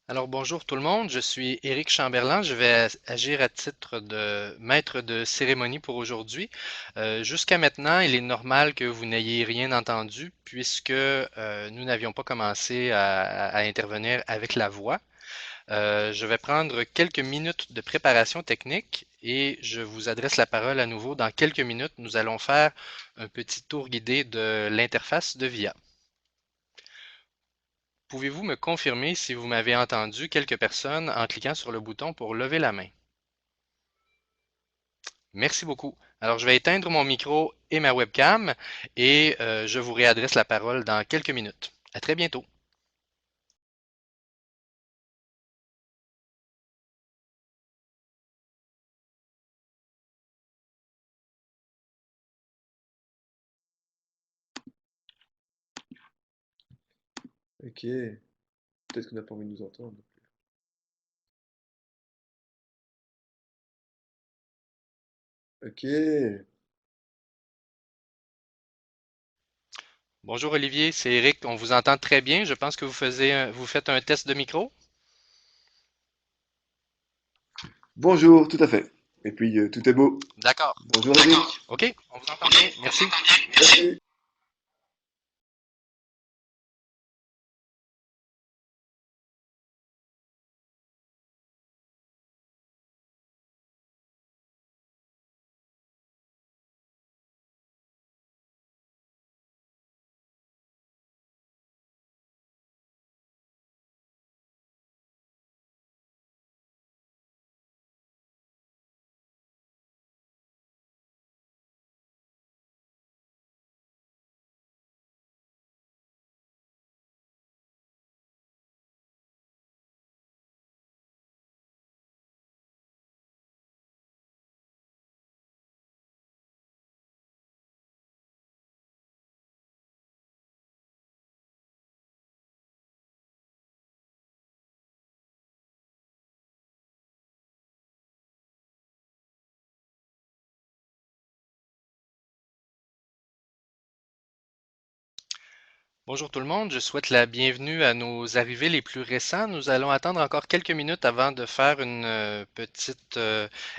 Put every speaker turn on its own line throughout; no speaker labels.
Alors bonjour tout le monde, je suis Éric Chamberlain, je vais agir à titre de maître de cérémonie pour aujourd'hui. Jusqu'à maintenant, il est normal que vous n'ayez rien entendu puisque nous n'avions pas commencé à intervenir avec la voix. Je vais prendre quelques minutes de préparation technique et je vous adresse la parole à nouveau dans quelques minutes. Nous allons faire un petit tour guidé de l'interface de VIA. Pouvez-vous me confirmer si vous m'avez entendu quelques personnes en cliquant sur le bouton pour lever la main? Merci beaucoup. Alors, je vais éteindre mon micro et ma webcam et je vous réadresse la parole dans quelques minutes. À très bientôt.
Ok, peut-être qu'on n'a pas envie de nous entendre. Ok,
Bonjour Olivier, c'est Eric. On vous entend très bien. Je pense que vous faites un test de micro.
bonjour, tout à fait. Et puis, tout est beau.
D'accord.
Bonjour Eric.
OK, on vous entend bien. Merci.
Merci.
Bonjour tout le monde, je souhaite la bienvenue à nos arrivés les plus récents. Nous allons attendre encore quelques minutes avant de faire une petite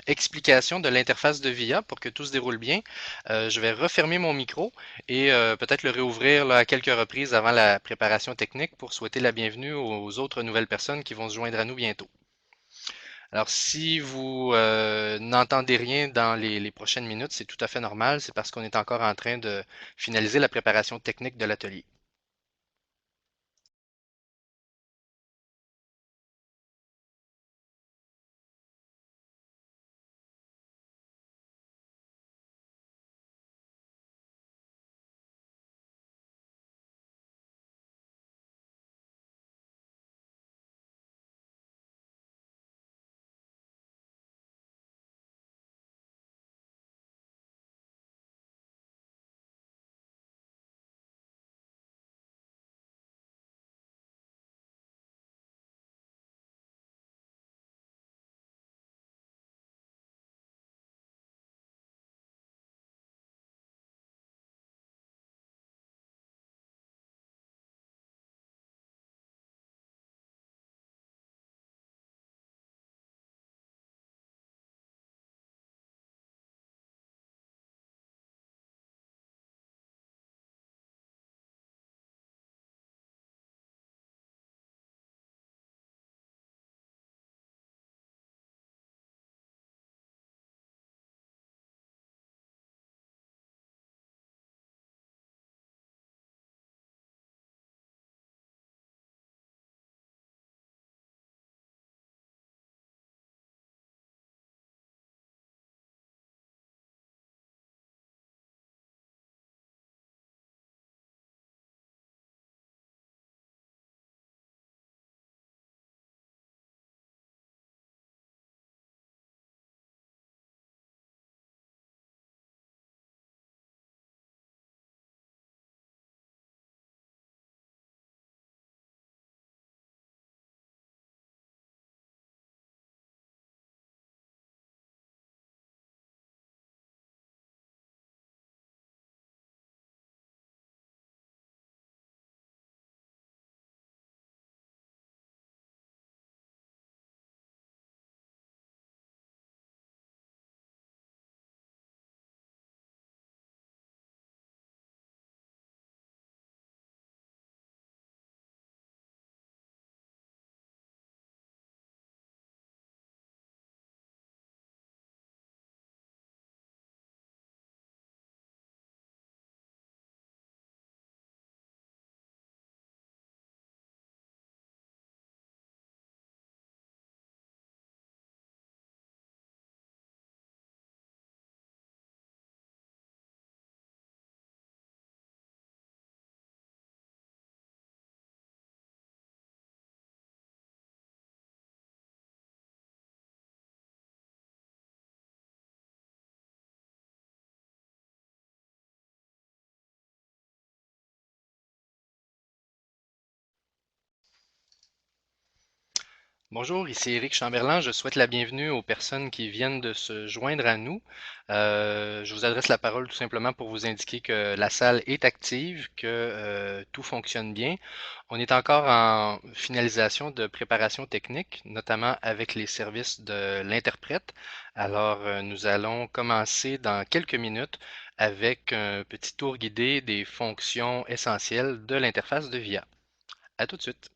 explication de l'interface de VIA pour que tout se déroule bien. Je vais refermer mon micro et peut-être le réouvrir là, à quelques reprises avant la préparation technique pour souhaiter la bienvenue aux autres nouvelles personnes qui vont se joindre à nous bientôt. Alors, si vous n'entendez rien dans les prochaines minutes, c'est tout à fait normal, c'est parce qu'on est encore en train de finaliser la préparation technique de l'atelier. Bonjour, ici Éric Chamberlain. Je souhaite la bienvenue aux personnes qui viennent de se joindre à nous. Je vous adresse la parole tout simplement pour vous indiquer que la salle est active, que tout fonctionne bien. On est encore en finalisation de préparation technique, notamment avec les services de l'interprète. Alors, nous allons commencer dans quelques minutes avec un petit tour guidé des fonctions essentielles de l'interface de VIA. À tout de suite.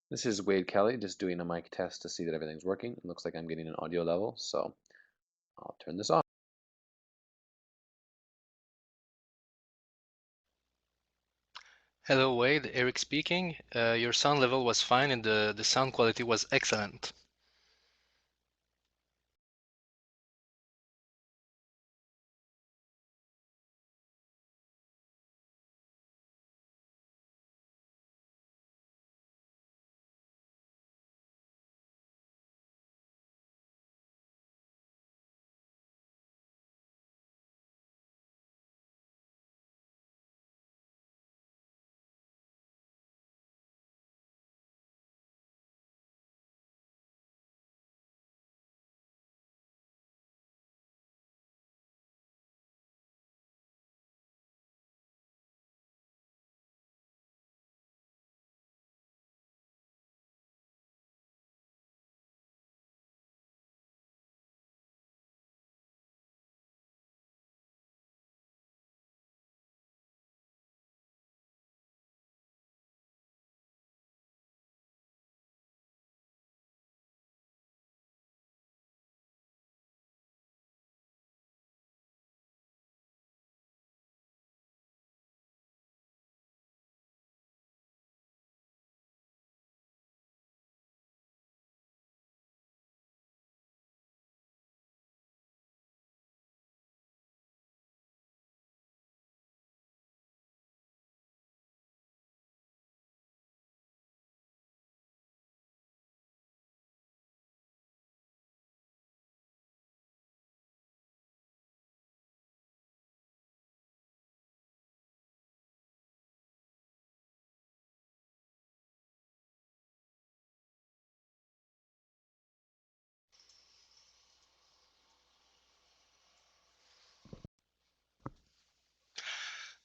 This is Wade Kelly, just doing a mic test to see that everything's working. It looks like I'm getting an audio level, so I'll turn this on.
Hello, Wade. Eric speaking. Your sound level was fine and the sound quality was excellent.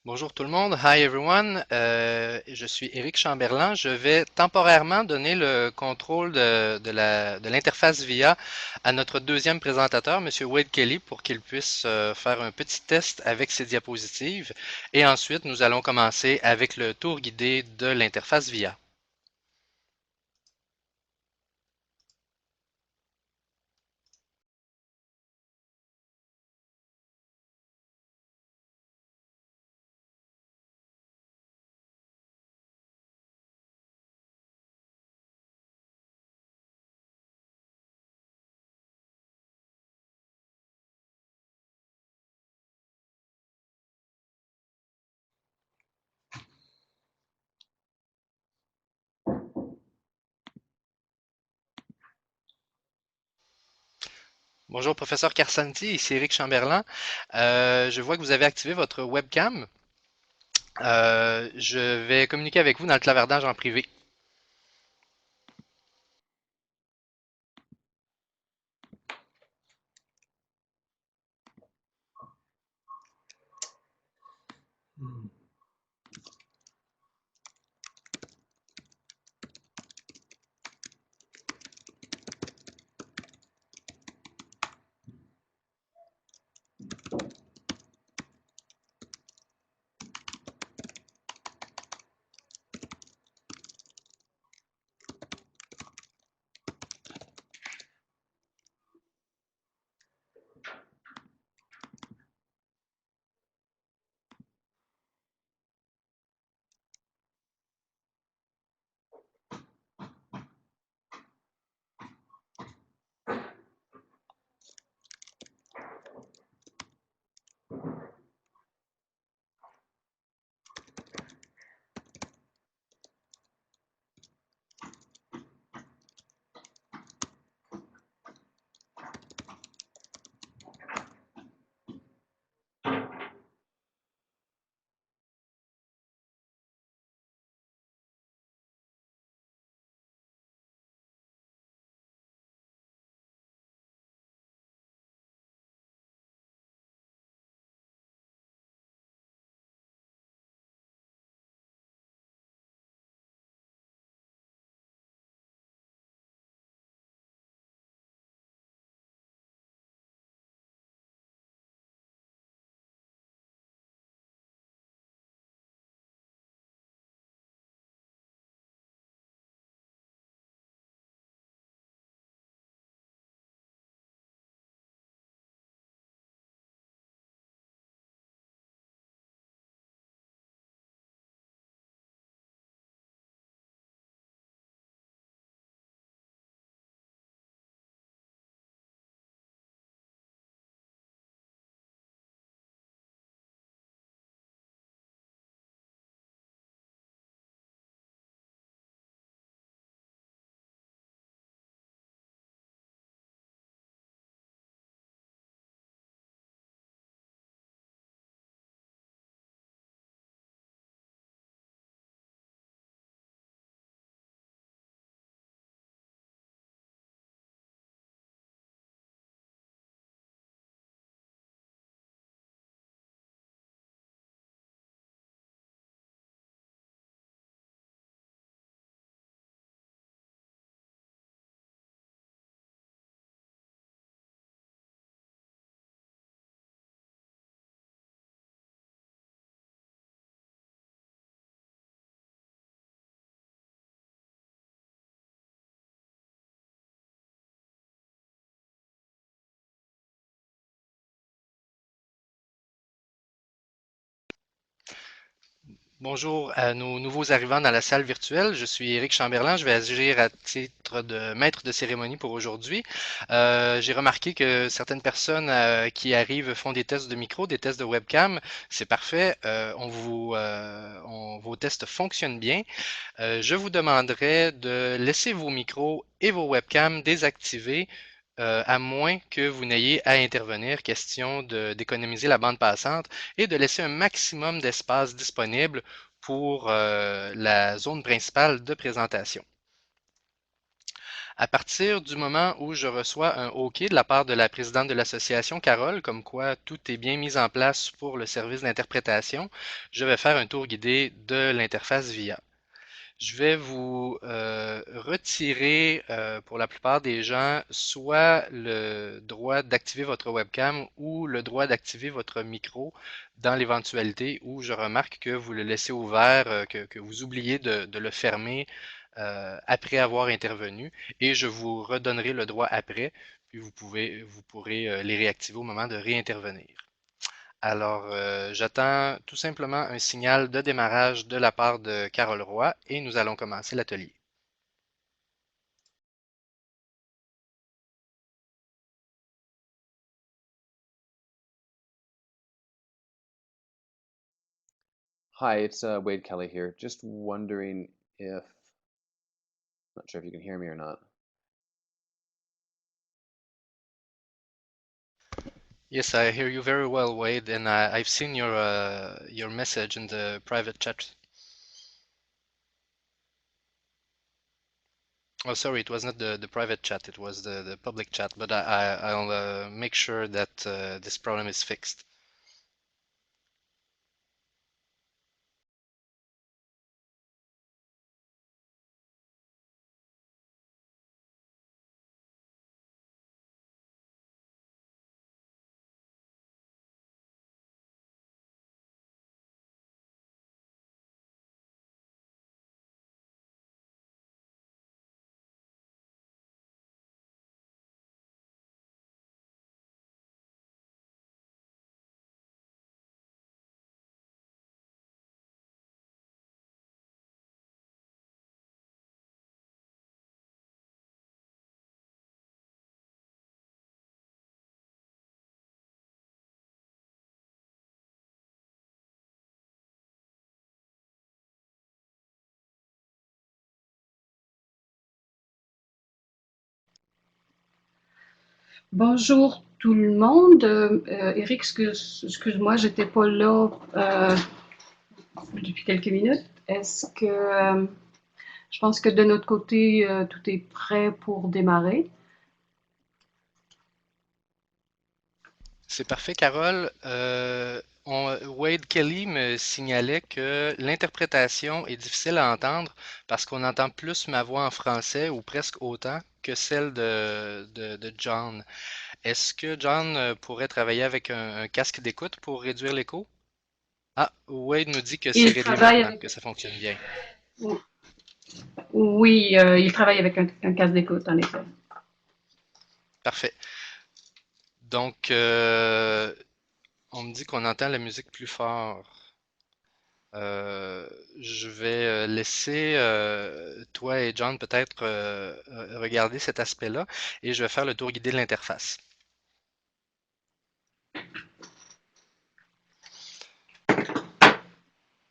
Bonjour tout le monde. Hi everyone. Je suis Éric Chamberlain. Je vais temporairement donner le contrôle de l'interface VIA à notre deuxième présentateur, Monsieur Wade Kelly, pour qu'il puisse faire un petit test avec ses diapositives. Et ensuite, nous allons commencer avec le tour guidé de l'interface VIA. Bonjour, professeur Carsanti, ici Éric Chamberlain. Je vois que vous avez activé votre webcam. Je vais communiquer avec vous dans le clavardage en privé. Bonjour à nos nouveaux arrivants dans la salle virtuelle. Je suis Éric Chamberlain. Je vais agir à titre de maître de cérémonie pour aujourd'hui. J'ai remarqué que certaines personnes qui arrivent font des tests de micro, des tests de webcam. C'est parfait. Vos tests fonctionnent bien. Je vous demanderai de laisser vos micros et vos webcams désactivés à moins que vous n'ayez à intervenir, question d'économiser la bande passante et de laisser un maximum d'espace disponible pour la zone principale de présentation. À partir du moment où je reçois un OK de la part de la présidente de l'association, Carole, comme quoi tout est bien mis en place pour le service d'interprétation, je vais faire un tour guidé de l'interface VIA. Je vais vous retirer pour la plupart des gens soit le droit d'activer votre webcam ou le droit d'activer votre micro dans l'éventualité où je remarque que vous le laissez ouvert, que vous oubliez de le fermer après avoir intervenu et je vous redonnerai le droit après, puis vous pourrez les réactiver au moment de réintervenir. Alors, j'attends tout simplement un signal de démarrage de la part de Carole Roy et nous allons commencer l'atelier.
Hi, it's Wade Kelly here. Just wondering if, not sure if you can hear me or not.
Yes, I hear you very well, Wade, and I've seen your message in the private chat. Oh, sorry, it was not the private chat, it was the public chat, but I'll make sure that this problem is fixed.
Bonjour tout le monde. Eric, excuse-moi, j'étais pas là depuis quelques minutes. Est-ce que je pense que de notre côté, tout est prêt pour démarrer?
C'est parfait, Carole. Wade Kelly me signalait que l'interprétation est difficile à entendre parce qu'on entend plus ma voix en français ou presque autant que celle de John. Est-ce que John pourrait travailler avec un casque d'écoute pour réduire l'écho? Ah, Wade nous dit que c'est
Il
réglé
travaille
maintenant,
avec,
que ça fonctionne bien.
oui, il travaille avec un casque d'écoute, en effet.
Parfait. Donc, on me dit qu'on entend la musique plus fort. Je vais laisser toi et John peut-être regarder cet aspect-là et je vais faire le tour guidé de l'interface.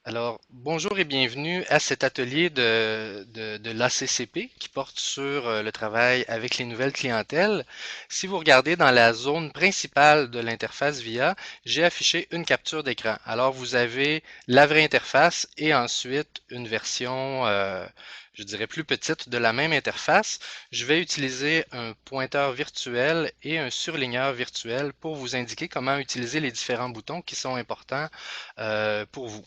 Alors, bonjour et bienvenue à cet atelier de l'ACCP qui porte sur le travail avec les nouvelles clientèles. Si vous regardez dans la zone principale de l'interface VIA, j'ai affiché une capture d'écran. Alors, vous avez la vraie interface et ensuite une version, je dirais, plus petite de la même interface. Je vais utiliser un pointeur virtuel et un surligneur virtuel pour vous indiquer comment utiliser les différents boutons qui sont importants pour vous.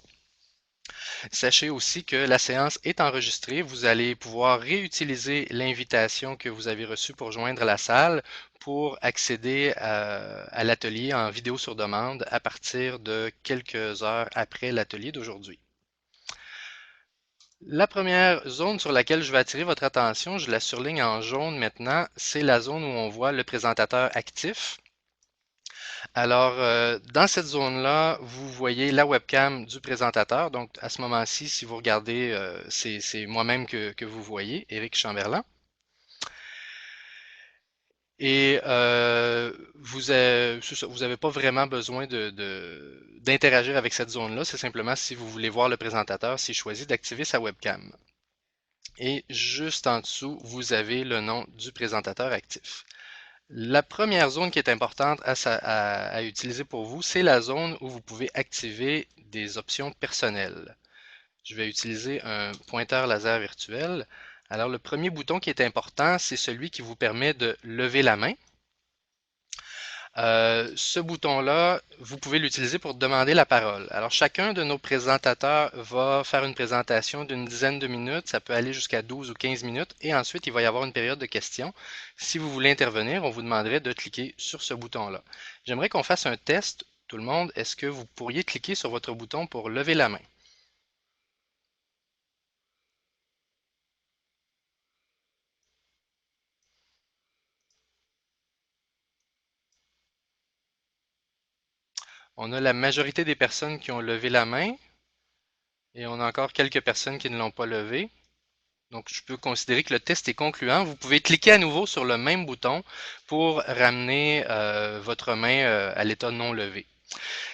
Sachez aussi que la séance est enregistrée. Vous allez pouvoir réutiliser l'invitation que vous avez reçue pour joindre la salle pour accéder à l'atelier en vidéo sur demande à partir de quelques heures après l'atelier d'aujourd'hui. La première zone sur laquelle je vais attirer votre attention, je la surligne en jaune maintenant, c'est la zone où on voit le présentateur actif. Alors, dans cette zone-là, vous voyez la webcam du présentateur. Donc, à ce moment-ci, si vous regardez, c'est moi-même que vous voyez, Éric Chamberlain. Et vous n'avez pas vraiment besoin d'interagir avec cette zone-là. C'est simplement si vous voulez voir le présentateur, s'il choisit d'activer sa webcam. Et juste en dessous, vous avez le nom du présentateur actif. La première zone qui est importante à utiliser pour vous, c'est la zone où vous pouvez activer des options personnelles. Je vais utiliser un pointeur laser virtuel. Alors, le premier bouton qui est important, c'est celui qui vous permet de lever la main. Ce bouton-là, vous pouvez l'utiliser pour demander la parole. Alors, chacun de nos présentateurs va faire une présentation d'une dizaine de minutes. Ça peut aller jusqu'à 12 ou 15 minutes. Et ensuite, il va y avoir une période de questions. Si vous voulez intervenir, on vous demanderait de cliquer sur ce bouton-là. J'aimerais qu'on fasse un test. Tout le monde, est-ce que vous pourriez cliquer sur votre bouton pour lever la main? On a la majorité des personnes qui ont levé la main et on a encore quelques personnes qui ne l'ont pas levé. Donc, je peux considérer que le test est concluant. Vous pouvez cliquer à nouveau sur le même bouton pour ramener votre main à l'état non levé.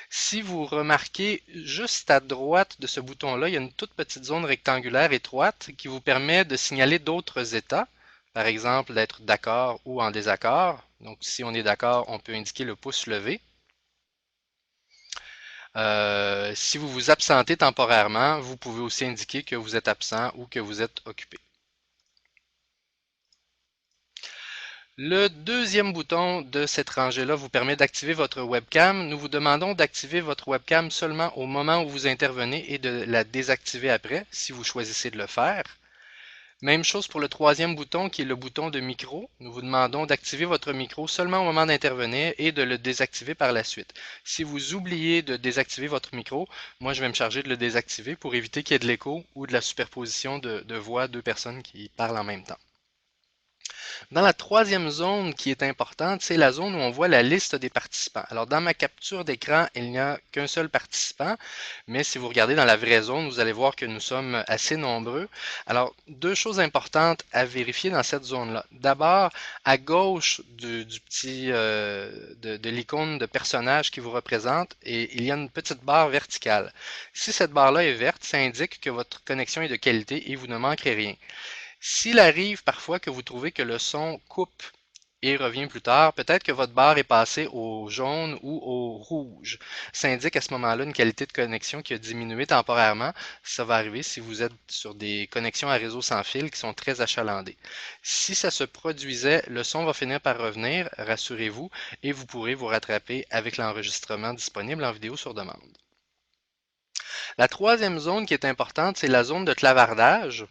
Si vous remarquez juste à droite de ce bouton-là, il y a une toute petite zone rectangulaire étroite qui vous permet de signaler d'autres états. Par exemple, d'être d'accord ou en désaccord. Donc, si on est d'accord, on peut indiquer le pouce levé. Si vous vous absentez temporairement, vous pouvez aussi indiquer que vous êtes absent ou que vous êtes occupé. Le deuxième bouton de cette rangée-là vous permet d'activer votre webcam. Nous vous demandons d'activer votre webcam seulement au moment où vous intervenez et de la désactiver après, si vous choisissez de le faire. Même chose pour le troisième bouton qui est le bouton de micro. Nous vous demandons d'activer votre micro seulement au moment d'intervenir et de le désactiver par la suite. Si vous oubliez de désactiver votre micro, moi je vais me charger de le désactiver pour éviter qu'il y ait de l'écho ou de la superposition de voix de deux personnes qui parlent en même temps. Dans la troisième zone qui est importante, c'est la zone où on voit la liste des participants. Alors, dans ma capture d'écran, il n'y a qu'un seul participant, mais si vous regardez dans la vraie zone, vous allez voir que nous sommes assez nombreux. Alors, deux choses importantes à vérifier dans cette zone-là. D'abord, à gauche du petit de l'icône de personnage qui vous représente, et il y a une petite barre verticale. Si cette barre-là est verte, ça indique que votre connexion est de qualité et vous ne manquerez rien. S'il arrive parfois que vous trouvez que le son coupe et revient plus tard, peut-être que votre barre est passée au jaune ou au rouge. Ça indique à ce moment-là une qualité de connexion qui a diminué temporairement. Ça va arriver si vous êtes sur des connexions à réseau sans fil qui sont très achalandées. Si ça se produisait, le son va finir par revenir, rassurez-vous, et vous pourrez vous rattraper avec l'enregistrement disponible en vidéo sur demande. La troisième zone qui est importante, c'est la zone de clavardage.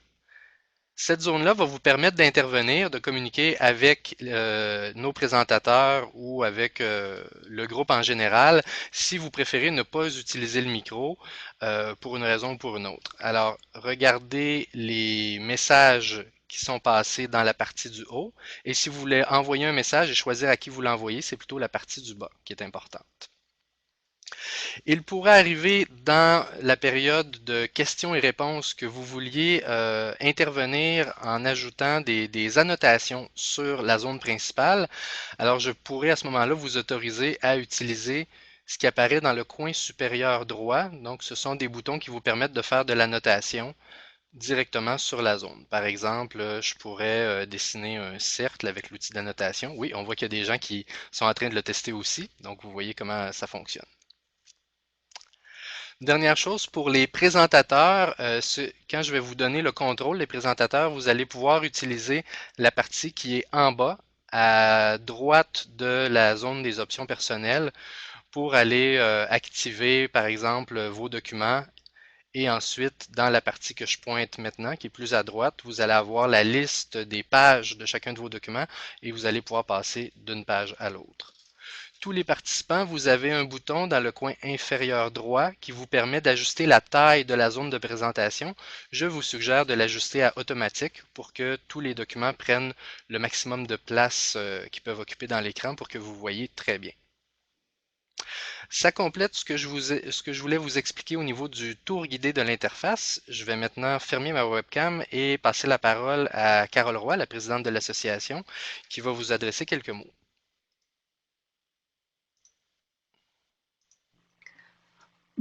Cette zone-là va vous permettre d'intervenir, de communiquer avec nos présentateurs ou avec le groupe en général si vous préférez ne pas utiliser le micro pour une raison ou pour une autre. Alors, regardez les messages qui sont passés dans la partie du haut et si vous voulez envoyer un message et choisir à qui vous l'envoyez, c'est plutôt la partie du bas qui est importante. Il pourrait arriver dans la période de questions et réponses que vous vouliez intervenir en ajoutant des annotations sur la zone principale. Alors, je pourrais à ce moment-là vous autoriser à utiliser ce qui apparaît dans le coin supérieur droit. Donc, ce sont des boutons qui vous permettent de faire de l'annotation directement sur la zone. Par exemple, je pourrais dessiner un cercle avec l'outil d'annotation. Oui, on voit qu'il y a des gens qui sont en train de le tester aussi. Donc, vous voyez comment ça fonctionne. Dernière chose, pour les présentateurs, quand je vais vous donner le contrôle des présentateurs, vous allez pouvoir utiliser la partie qui est en bas, à droite de la zone des options personnelles, pour aller activer, par exemple, vos documents. Et ensuite, dans la partie que je pointe maintenant, qui est plus à droite, vous allez avoir la liste des pages de chacun de vos documents et vous allez pouvoir passer d'une page à l'autre. Tous les participants, vous avez un bouton dans le coin inférieur droit qui vous permet d'ajuster la taille de la zone de présentation. Je vous suggère de l'ajuster à automatique pour que tous les documents prennent le maximum de place qu'ils peuvent occuper dans l'écran pour que vous voyez très bien. Ça complète ce que je voulais vous expliquer au niveau du tour guidé de l'interface. Je vais maintenant fermer ma webcam et passer la parole à Carole Roy, la présidente de l'association, qui va vous adresser quelques mots.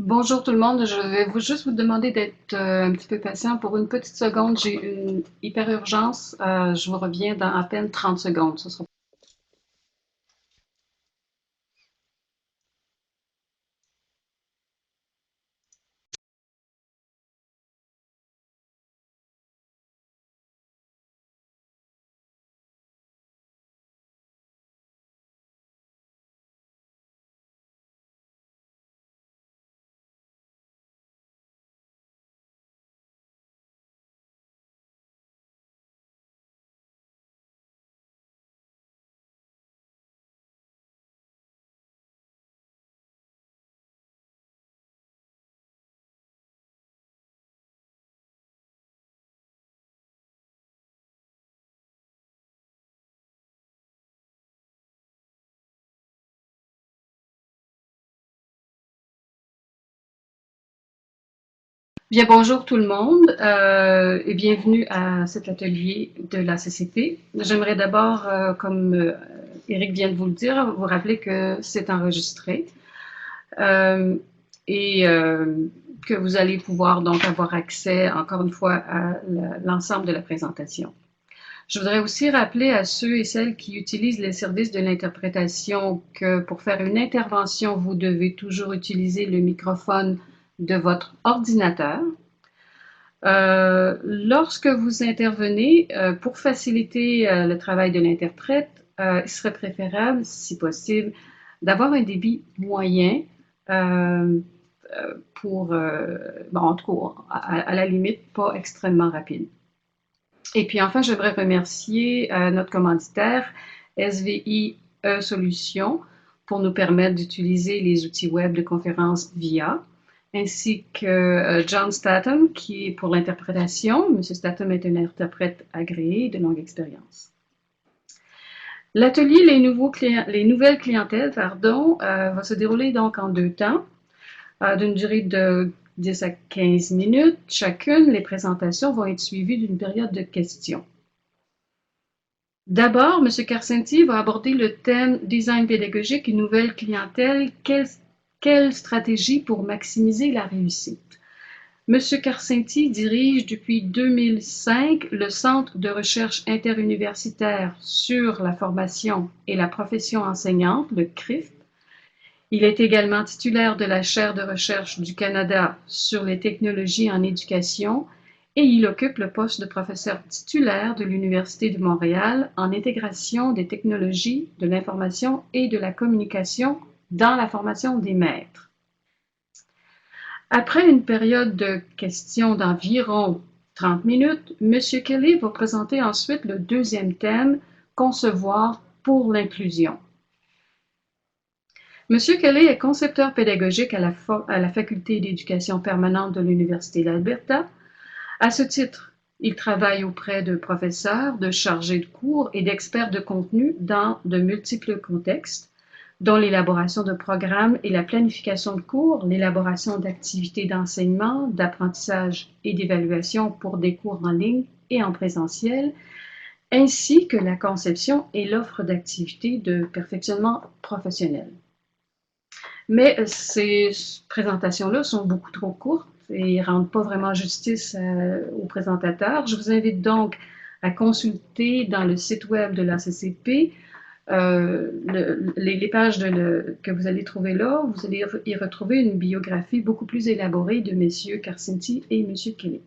Bonjour tout le monde, je vais juste vous demander d'être un petit peu patient pour une petite seconde. J'ai une hyper urgence. Je vous reviens dans à peine 30 secondes. Ce sera Bien, bonjour tout le monde et bienvenue à cet atelier de la CCP. J'aimerais d'abord, comme Eric vient de vous le dire, vous rappeler que c'est enregistré euh, et que vous allez pouvoir donc avoir accès, encore une fois, à l'ensemble de la présentation. Je voudrais aussi rappeler à ceux et celles qui utilisent les services de l'interprétation que pour faire une intervention, vous devez toujours utiliser le microphone de votre ordinateur. Lorsque vous intervenez, pour faciliter le travail de l'interprète, il serait préférable, si possible, d'avoir un débit moyen euh, pour, bon, en tout cas, à la limite, pas extrêmement rapide. Et puis enfin, j'aimerais remercier notre commanditaire, SVI Solutions, pour nous permettre d'utiliser les outils web de conférence VIA, ainsi que John Statham, qui est pour l'interprétation. Monsieur Statham est un interprète agréé de longue expérience. L'atelier les nouvelles clientèles va se dérouler donc en 2 temps, d'une durée de 10 à 15 minutes chacune. Les présentations vont être suivies d'une période de questions. D'abord, M. Carcenti va aborder le thème design pédagogique et nouvelle clientèle. Quelle stratégie pour maximiser la réussite? M. Carcenti dirige depuis 2005 le Centre de recherche interuniversitaire sur la formation et la profession enseignante, le CRIFT. Il est également titulaire de la chaire de recherche du Canada sur les technologies en éducation et il occupe le poste de professeur titulaire de l'Université de Montréal en intégration des technologies de l'information et de la communication dans la formation des maîtres. Après une période de questions d'environ 30 minutes, M. Kelly va présenter ensuite le deuxième thème, concevoir pour l'inclusion. M. Kelly est concepteur pédagogique à la Faculté d'éducation permanente de l'Université d'Alberta. À ce titre, il travaille auprès de professeurs, de chargés de cours et d'experts de contenu dans de multiples contextes, dont l'élaboration de programmes et la planification de cours, l'élaboration d'activités d'enseignement, d'apprentissage et d'évaluation pour des cours en ligne et en présentiel, ainsi que la conception et l'offre d'activités de perfectionnement professionnel. Mais ces présentations-là sont beaucoup trop courtes et ne rendent pas vraiment justice aux présentateurs. Je vous invite donc à consulter dans le site web de la CCP les pages que vous allez trouver là. Vous allez y retrouver une biographie beaucoup plus élaborée de messieurs Carcenti et monsieur Kelly.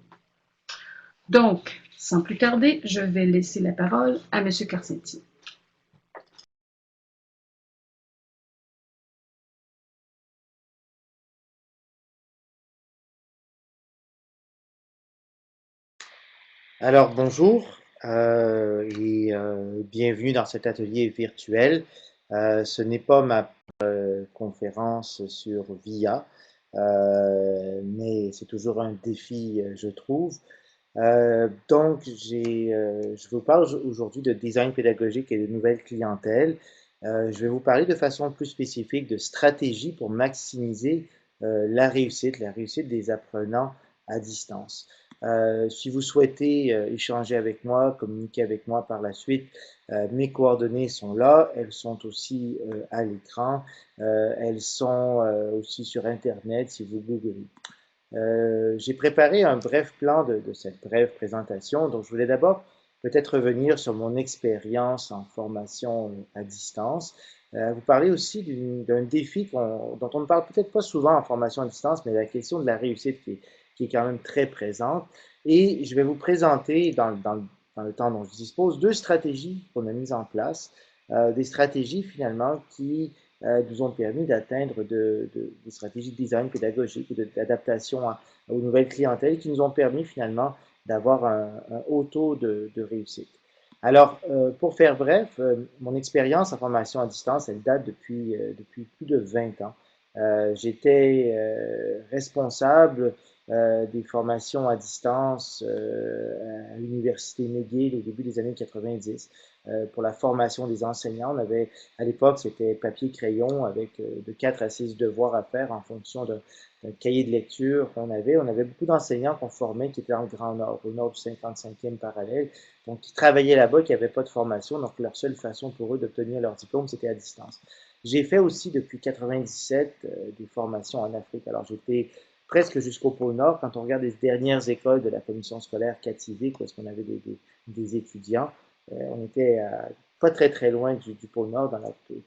Donc, sans plus tarder, je vais laisser la parole à monsieur Carcenti.
Alors bonjour et bienvenue dans cet atelier virtuel. Ce n'est pas ma conférence sur VIA, mais c'est toujours un défi, je trouve. Donc, je vous parle aujourd'hui de design pédagogique et de nouvelles clientèles. Je vais vous parler de façon plus spécifique de stratégie pour maximiser la réussite des apprenants à distance. Si vous souhaitez échanger avec moi, communiquer avec moi par la suite, mes coordonnées sont là, elles sont aussi à l'écran, elles sont aussi sur Internet si vous googlez. J'ai préparé un bref plan de cette brève présentation, donc je voulais d'abord peut-être revenir sur mon expérience en formation à distance, vous parler aussi d'un défi dont on ne parle peut-être pas souvent en formation à distance, mais la question de la réussite qui est quand même très présente. Et je vais vous présenter, dans le temps dont je dispose, 2 stratégies qu'on a mises en place, des stratégies finalement qui nous ont permis d'atteindre des stratégies de design pédagogique ou d'adaptation aux nouvelles clientèles qui nous ont permis finalement d'avoir un haut taux de réussite. Alors, pour faire bref, mon expérience en formation à distance, elle date depuis plus de 20 ans. J'étais responsable des formations à distance à l'Université McGill au début des années 90. pour la formation des enseignants. On avait, à l'époque, c'était papier-crayon avec de 4 à 6 devoirs à faire en fonction d'un cahier de lecture qu'on avait. On avait beaucoup d'enseignants qu'on formait qui étaient dans le Grand Nord, au nord du 55e parallèle, donc qui travaillaient là-bas, qui n'avaient pas de formation, donc leur seule façon pour eux d'obtenir leur diplôme, c'était à distance. J'ai fait aussi depuis 97 des formations en Afrique. Alors j'étais presque jusqu'au pôle Nord. Quand on regarde les dernières écoles de la commission scolaire Kativik, où est-ce qu'on avait des étudiants, on était pas très très loin du pôle Nord,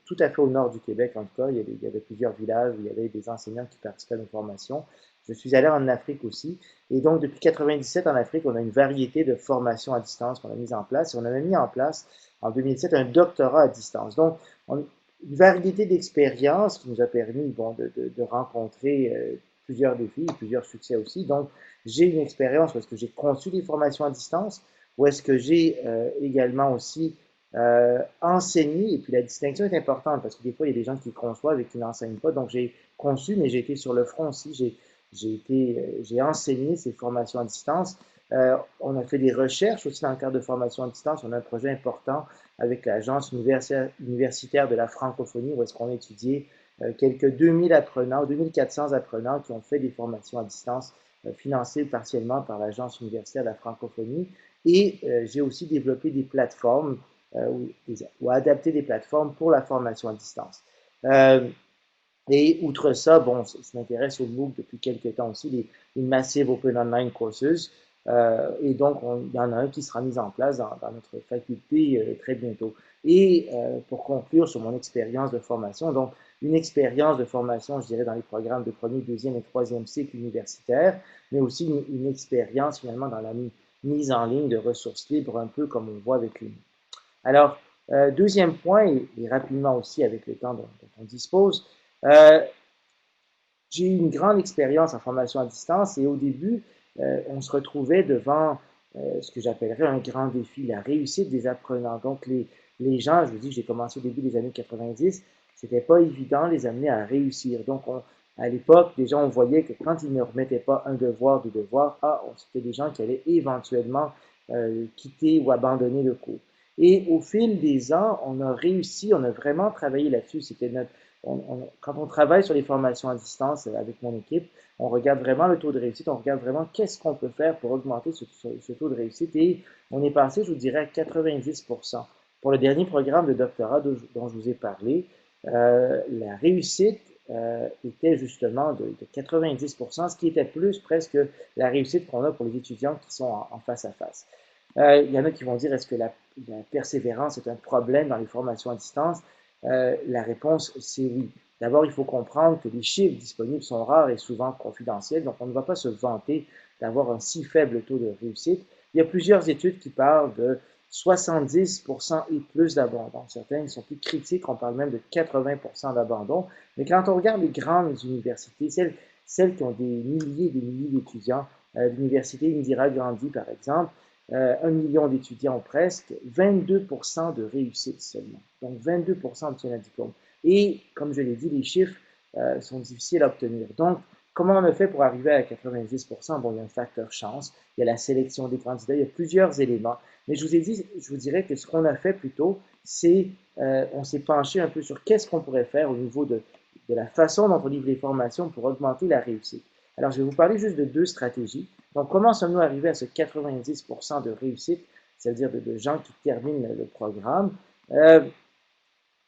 tout à fait au nord du Québec en tout cas. Il y avait plusieurs villages où il y avait des enseignants qui participaient à nos formations. Je suis allé en Afrique aussi. Et donc, depuis 97 en Afrique, on a une variété de formations à distance qu'on a mises en place. Et on avait mis en place, en 2007, un doctorat à distance. Donc, une variété d'expériences qui nous a permis de rencontrer plusieurs défis, plusieurs succès aussi. Donc, j'ai une expérience où est-ce que j'ai conçu des formations à distance, où est-ce que j'ai également aussi enseigné, et puis la distinction est importante parce que des fois, il y a des gens qui conçoivent et qui n'enseignent pas. Donc, j'ai conçu, mais j'ai été sur le front aussi. J'ai enseigné ces formations à distance. On a fait des recherches aussi dans le cadre de formation à distance. On a un projet important avec l'Agence universitaire de la francophonie où est-ce qu'on a étudié quelques 2000 apprenants, 2400 apprenants qui ont fait des formations à distance financées partiellement par l'Agence universitaire de la francophonie. Et j'ai aussi développé des plateformes ou adapté des plateformes pour la formation à distance. Et outre ça, bon, je m'intéresse au MOOC depuis quelques temps aussi, les Massive Open Online Courses. Et donc, il y en a un qui sera mis en place dans notre faculté très bientôt. Et pour conclure sur mon expérience de formation, donc une expérience de formation, je dirais, dans les programmes de premier, deuxième et troisième cycle universitaire, mais aussi une expérience finalement dans la mise en ligne de ressources libres, un peu comme on voit avec les. Alors, deuxième point, et rapidement aussi avec le temps dont on dispose, j'ai eu une grande expérience en formation à distance et au début, on se retrouvait devant ce que j'appellerais un grand défi, la réussite des apprenants. Donc, les gens, je vous dis, j'ai commencé au début des années 90, c'était pas évident de les amener à réussir. Donc, à l'époque, déjà, on voyait que quand ils ne remettaient pas un devoir, deux devoirs, c'était des gens qui allaient éventuellement quitter ou abandonner le cours. Et au fil des ans, on a réussi, on a vraiment travaillé là-dessus. C'était quand on travaille sur les formations à distance avec mon équipe, on regarde vraiment le taux de réussite, on regarde vraiment qu'est-ce qu'on peut faire pour augmenter ce taux de réussite et on est passé, je vous dirais, à 90%. Pour le dernier programme de doctorat dont je vous ai parlé, la réussite était justement de 90%, ce qui était plus presque la réussite qu'on a pour les étudiants qui sont en face à face. Il y en a qui vont dire, est-ce que la persévérance est un problème dans les formations à distance? La réponse, c'est oui. D'abord, il faut comprendre que les chiffres disponibles sont rares et souvent confidentiels, donc on ne va pas se vanter d'avoir un si faible taux de réussite. Il y a plusieurs études qui parlent de 70% et plus d'abandon. Certaines sont plus critiques, on parle même de 80% d'abandon. Mais quand on regarde les grandes universités, celles qui ont des milliers et des milliers d'étudiants, l'université Indira Gandhi par exemple, 1 million d'étudiants presque, 22% de réussite seulement. Donc 22% obtiennent un diplôme. Et comme je l'ai dit, les chiffres sont difficiles à obtenir. Donc, comment on a fait pour arriver à 90%? Bon, il y a un facteur chance, il y a la sélection des candidats, il y a plusieurs éléments. Mais je vous dirais que ce qu'on a fait plutôt, c'est on s'est penché un peu sur qu'est-ce qu'on pourrait faire au niveau de la façon dont on livre les formations pour augmenter la réussite. Alors, je vais vous parler juste de 2 stratégies. Donc, comment sommes-nous arrivés à ce 90% de réussite, c'est-à-dire de gens qui terminent le programme?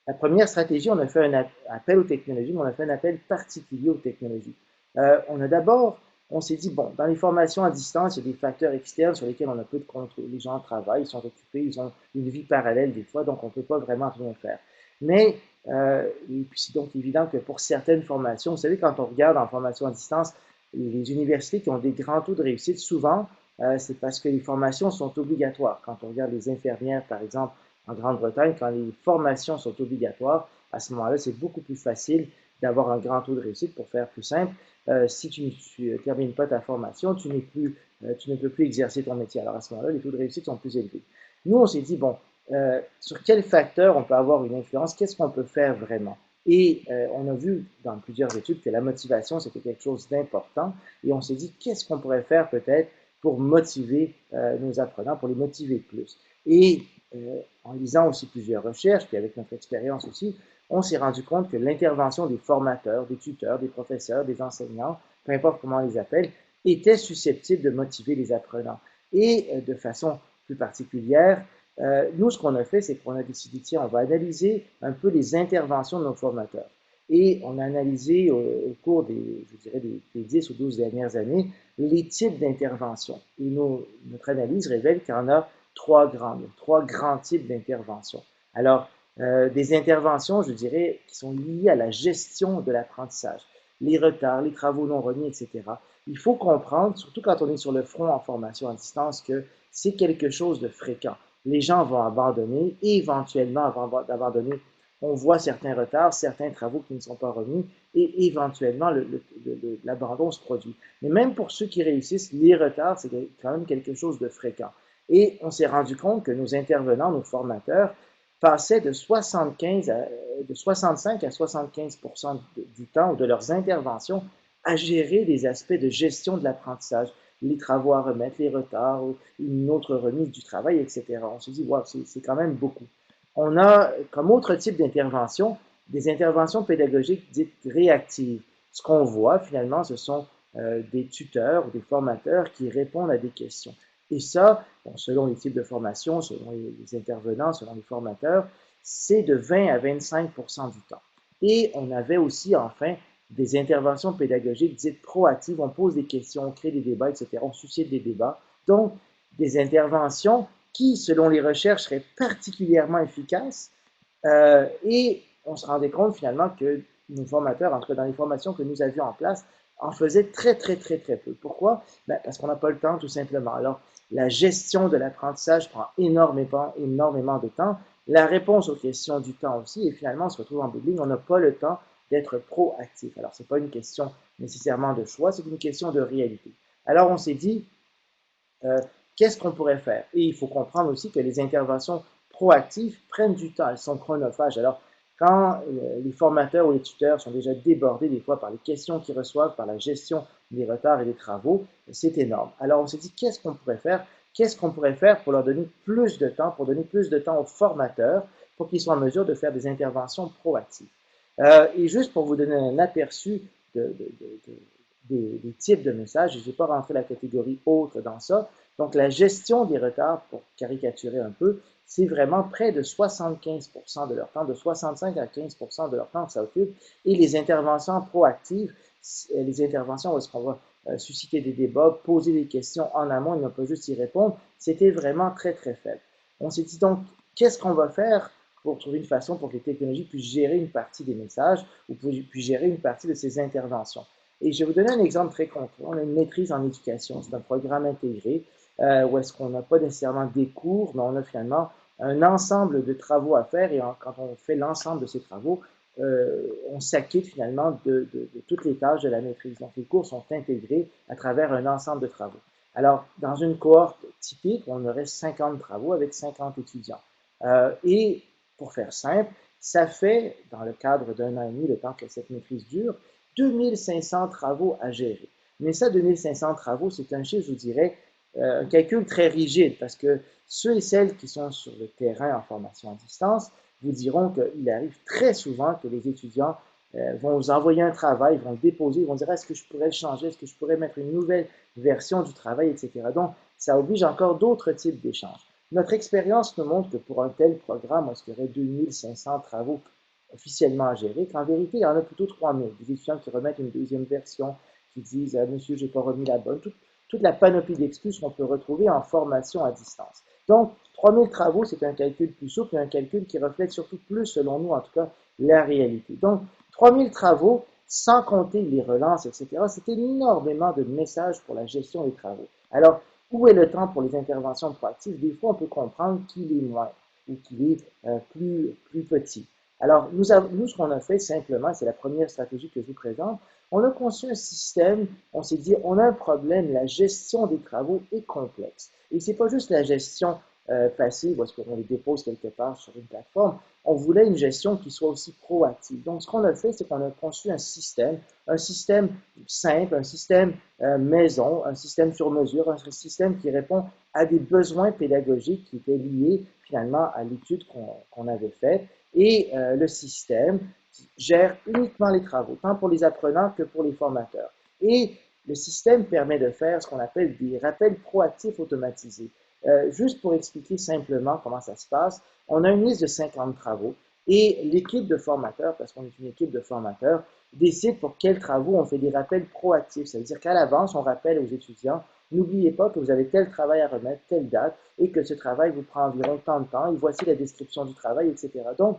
La première stratégie, on a fait un appel aux technologies, mais on a fait un appel particulier aux technologies. On s'est dit, bon, dans les formations à distance, il y a des facteurs externes sur lesquels on a peu de contrôle. Les gens travaillent, ils sont occupés, ils ont une vie parallèle des fois, donc on ne peut pas vraiment rien faire. Mais, et puis c'est donc évident que pour certaines formations, vous savez, quand on regarde en formation à distance, les universités qui ont des grands taux de réussite, souvent, c'est parce que les formations sont obligatoires. Quand on regarde les infirmières, par exemple, en Grande-Bretagne, quand les formations sont obligatoires, à ce moment-là, c'est beaucoup plus facile d'avoir un grand taux de réussite. Pour faire plus simple, si tu ne termines pas ta formation, tu ne peux plus exercer ton métier. Alors à ce moment-là, les taux de réussite sont plus élevés. Nous, on s'est dit, bon, sur quel facteur on peut avoir une influence? Qu'est-ce qu'on peut faire vraiment? Et on a vu dans plusieurs études que la motivation, c'était quelque chose d'important. Et on s'est dit, qu'est-ce qu'on pourrait faire peut-être pour motiver nos apprenants, pour les motiver plus? Et en lisant aussi plusieurs recherches, puis avec notre expérience aussi, on s'est rendu compte que l'intervention des formateurs, des tuteurs, des professeurs, des enseignants, peu importe comment on les appelle, était susceptible de motiver les apprenants. Et de façon plus particulière, nous, ce qu'on a fait, c'est qu'on a décidé, tiens, on va analyser un peu les interventions de nos formateurs. Et on a analysé au cours des, je dirais, des 10 ou 12 dernières années, les types d'interventions. Et notre analyse révèle qu'il y en a trois grands types d'interventions. Alors, des interventions, je dirais, qui sont liées à la gestion de l'apprentissage, les retards, les travaux non remis, etc. Il faut comprendre, surtout quand on est sur le front en formation à distance, que c'est quelque chose de fréquent. Les gens vont abandonner et éventuellement, avant d'abandonner, on voit certains retards, certains travaux qui ne sont pas remis et éventuellement l'abandon se produit. Mais même pour ceux qui réussissent, les retards, c'est quand même quelque chose de fréquent. Et on s'est rendu compte que nos intervenants, nos formateurs, passaient de 65 à 75% du temps ou de leurs interventions à gérer des aspects de gestion de l'apprentissage, les travaux à remettre, les retards, une autre remise du travail, etc. On se dit, wow, c'est quand même beaucoup. On a comme autre type d'intervention des interventions pédagogiques dites réactives. Ce qu'on voit finalement, ce sont des tuteurs ou des formateurs qui répondent à des questions. Et ça, bon, selon les types de formation, selon les intervenants, selon les formateurs, c'est de 20 à 25% du temps. Et on avait aussi enfin des interventions pédagogiques dites proactives. On pose des questions, on crée des débats, etc. On suscite des débats. Donc, des interventions qui, selon les recherches, seraient particulièrement efficaces. Et on se rendait compte finalement que nos formateurs, en tout cas dans les formations que nous avions en place, en faisaient très peu. Pourquoi? Ben, parce qu'on n'a pas le temps, tout simplement. Alors, la gestion de l'apprentissage prend énormément de temps. La réponse aux questions du temps aussi, et finalement, on se retrouve en bout de ligne, on n'a pas le temps d'être proactif. Alors, ce n'est pas une question nécessairement de choix, c'est une question de réalité. Alors, on s'est dit, qu'est-ce qu'on pourrait faire? Et il faut comprendre aussi que les interventions proactives prennent du temps, elles sont chronophages. Alors, quand les formateurs ou les tuteurs sont déjà débordés des fois par les questions qu'ils reçoivent, par la gestion des retards et des travaux, c'est énorme. Alors, on s'est dit, qu'est-ce qu'on pourrait faire? Qu'est-ce qu'on pourrait faire pour leur donner plus de temps, pour donner plus de temps aux formateurs, pour qu'ils soient en mesure de faire des interventions proactives? Et juste pour vous donner un aperçu des types de messages, je n'ai pas rentré la catégorie autre dans ça. Donc, la gestion des retards, pour caricaturer un peu, c'est vraiment près de 75% de leur temps, de 65 à 15% de leur temps que ça occupe. Et les interventions proactives, les interventions où est-ce qu'on va susciter des débats, poser des questions en amont et non pas juste y répondre, c'était vraiment très faible. On s'est dit donc, qu'est-ce qu'on va faire pour trouver une façon pour que les technologies puissent gérer une partie des messages ou puissent gérer une partie de ces interventions? Et je vais vous donner un exemple très concret. On a une maîtrise en éducation. C'est un programme intégré où est-ce qu'on n'a pas nécessairement des cours, mais on a finalement un ensemble de travaux à faire. Et quand on fait l'ensemble de ces travaux, on s'acquitte finalement de toutes les tâches de la maîtrise. Donc, les cours sont intégrés à travers un ensemble de travaux. Alors, dans une cohorte typique, on aurait 50 travaux avec 50 étudiants. Et pour faire simple, ça fait, dans le cadre d'un an et demi, le temps que cette maîtrise dure, 2500 travaux à gérer. Mais ça, 2500 travaux, c'est un chiffre, je vous dirais, un calcul très rigide parce que ceux et celles qui sont sur le terrain en formation à distance vous diront qu'il arrive très souvent que les étudiants vont vous envoyer un travail, vont le déposer, vont dire est-ce que je pourrais le changer, est-ce que je pourrais mettre une nouvelle version du travail, etc. Donc, ça oblige encore d'autres types d'échanges. Notre expérience nous montre que pour un tel programme, est-ce qu'il y aurait 2500 travaux officiellement à gérer, qu'en vérité, il y en a plutôt 3000. Des étudiants qui remettent une deuxième version, qui disent Monsieur, je n'ai pas remis la bonne. Toute la panoplie d'excuses qu'on peut retrouver en formation à distance. Donc, 3000 travaux, c'est un calcul plus souple et un calcul qui reflète surtout plus, selon nous en tout cas, la réalité. Donc, 3000 travaux, sans compter les relances, etc., c'est énormément de messages pour la gestion des travaux. Alors, où est le temps pour les interventions proactives? Des fois, on peut comprendre qu'il est moins ou qu'il est plus petit. Alors, nous, ce qu'on a fait simplement, c'est la première stratégie que je vous présente, on a conçu un système, on s'est dit, on a un problème, la gestion des travaux est complexe. Et ce n'est pas juste la gestion passive, parce qu'on les dépose quelque part sur une plateforme, on voulait une gestion qui soit aussi proactive. Donc, ce qu'on a fait, c'est qu'on a conçu un système simple, un système maison, un système sur mesure, un système qui répond à des besoins pédagogiques qui étaient liés finalement à l'étude qu'on avait faite. Et le système gère uniquement les travaux, tant pour les apprenants que pour les formateurs. Et le système permet de faire ce qu'on appelle des rappels proactifs automatisés. Juste pour expliquer simplement comment ça se passe, on a une liste de 50 travaux et l'équipe de formateurs, parce qu'on est une équipe de formateurs, décide pour quels travaux on fait des rappels proactifs. Ça veut dire qu'à l'avance, on rappelle aux étudiants, n'oubliez pas que vous avez tel travail à remettre, telle date, et que ce travail vous prend environ tant de temps, et voici la description du travail, etc. Donc,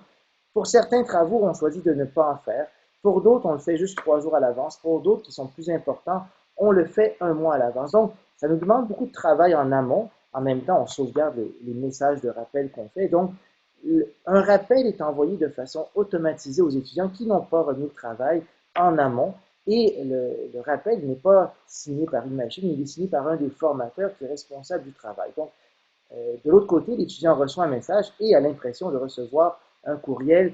pour certains travaux, on choisit de ne pas en faire. Pour d'autres, on le fait juste 3 jours à l'avance. Pour d'autres qui sont plus importants, on le fait 1 mois à l'avance. Donc, ça nous demande beaucoup de travail en amont. En même temps, on sauvegarde les messages de rappel qu'on fait. Donc, un rappel est envoyé de façon automatisée aux étudiants qui n'ont pas remis le travail en amont. Et le rappel n'est pas signé par une machine, il est signé par un des formateurs qui est responsable du travail. Donc, de l'autre côté, l'étudiant reçoit un message et a l'impression de recevoir un courriel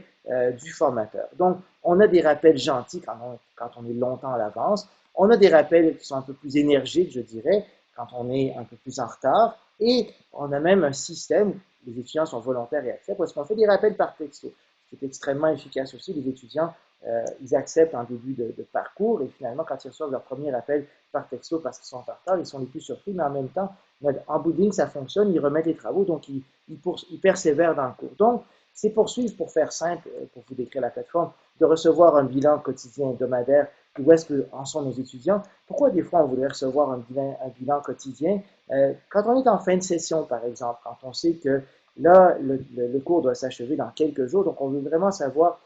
du formateur. Donc, on a des rappels gentils quand on est longtemps à l'avance. On a des rappels qui sont un peu plus énergiques, je dirais, quand on est un peu plus en retard. Et on a même un système, les étudiants sont volontaires et acceptent, parce qu'on fait des rappels par texto. C'est extrêmement efficace aussi. Les étudiants, ils acceptent en début de parcours et finalement, quand ils reçoivent leur premier appel par texto parce qu'ils sont en retard, ils sont les plus surpris, mais en même temps, en bout de ligne, ça fonctionne, ils remettent les travaux, donc ils persévèrent dans le cours. Donc, c'est poursuivre, pour faire simple, pour vous décrire la plateforme, de recevoir un bilan quotidien hebdomadaire, où est-ce qu'en sont nos étudiants. Pourquoi des fois on voudrait recevoir un bilan quotidien? Quand on est en fin de session, par exemple, quand on sait que là, le cours doit s'achever dans quelques jours, donc on veut vraiment savoir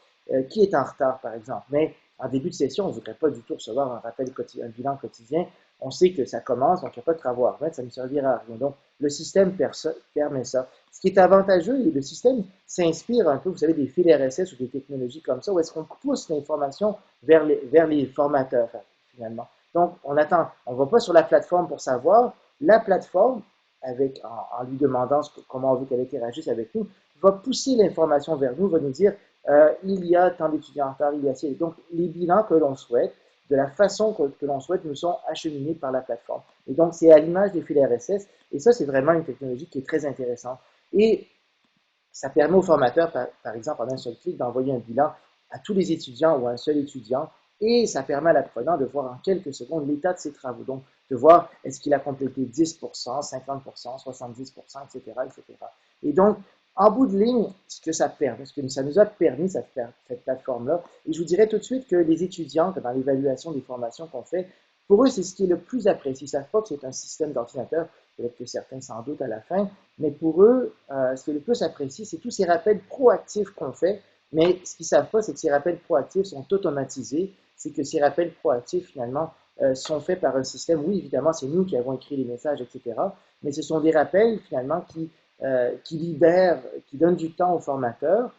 qui est en retard, par exemple. Mais en début de session, on ne voudrait pas du tout recevoir un bilan quotidien. On sait que ça commence, donc il n'y a pas de travaux à remettre, ça ne servira à rien. Donc, le système permet ça. Ce qui est avantageux, le système s'inspire un peu, vous savez, des fils RSS ou des technologies comme ça, où est-ce qu'on pousse l'information vers les formateurs, finalement. Donc, on ne va pas sur la plateforme pour savoir. La plateforme, en lui demandant comment on veut qu'elle interagisse avec nous, va pousser l'information vers nous, va nous dire il y a tant d'étudiants en retard, il y a ci. Donc, les bilans que l'on souhaite, de la façon que l'on souhaite, nous sont acheminés par la plateforme. Et donc, c'est à l'image des fils RSS, et ça, c'est vraiment une technologie qui est très intéressante. Et ça permet aux formateurs, par exemple, en un seul clic, d'envoyer un bilan à tous les étudiants ou à un seul étudiant, et ça permet à l'apprenant de voir en quelques secondes l'état de ses travaux. Donc, de voir est-ce qu'il a complété 10%, 50%, 70%, etc., etc. Et donc, en bout de ligne, ce que ça nous a permis, cette plateforme-là, et je vous dirais tout de suite que les étudiants, dans l'évaluation des formations qu'on fait, pour eux, c'est ce qui est le plus apprécié. Ils ne savent pas que c'est un système d'ordinateur, peut-être que certains s'en doutent à la fin, mais pour eux, ce qui est le plus apprécié, c'est tous ces rappels proactifs qu'on fait. Mais ce qu'ils ne savent pas, c'est que ces rappels proactifs sont automatisés. C'est que ces rappels proactifs, finalement, sont faits par un système. Oui, évidemment, c'est nous qui avons écrit les messages, etc. Mais ce sont des rappels, finalement, qui libèrent, qui donnent du temps aux formateurs.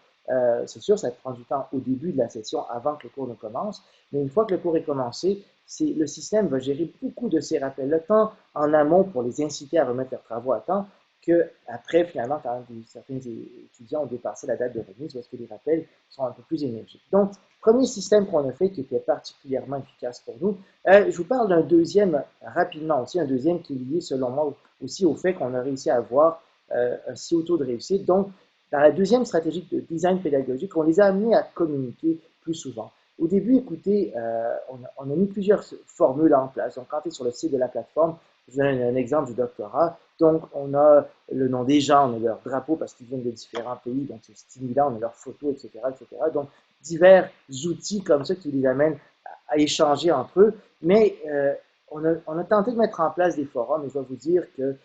C'est sûr, ça prend du temps au début de la session, avant que le cours ne commence. Mais une fois que le cours est commencé, le système va gérer beaucoup de ces rappels-là, tant en amont pour les inciter à remettre leurs travaux à temps, qu'après, finalement, quand certains étudiants ont dépassé la date de remise, où est-ce que les rappels sont un peu plus énergiques. Donc, premier système qu'on a fait qui était particulièrement efficace pour nous. Je vous parle d'un deuxième rapidement aussi, un deuxième qui est lié, selon moi, aussi au fait qu'on a réussi à avoir un si haut taux de réussite. Donc, dans la deuxième stratégie de design pédagogique, on les a amenés à communiquer plus souvent. Au début, écoutez, on a mis plusieurs formules en place. Donc, quand tu es sur le site de la plateforme, je vous donne un exemple du doctorat. Donc, on a le nom des gens, on a leur drapeau parce qu'ils viennent de différents pays, donc c'est stimulant, on a leurs photos, etc., etc. Donc, divers outils comme ça qui les amènent à échanger entre eux. Mais on a tenté de mettre en place des forums et je dois vous dire que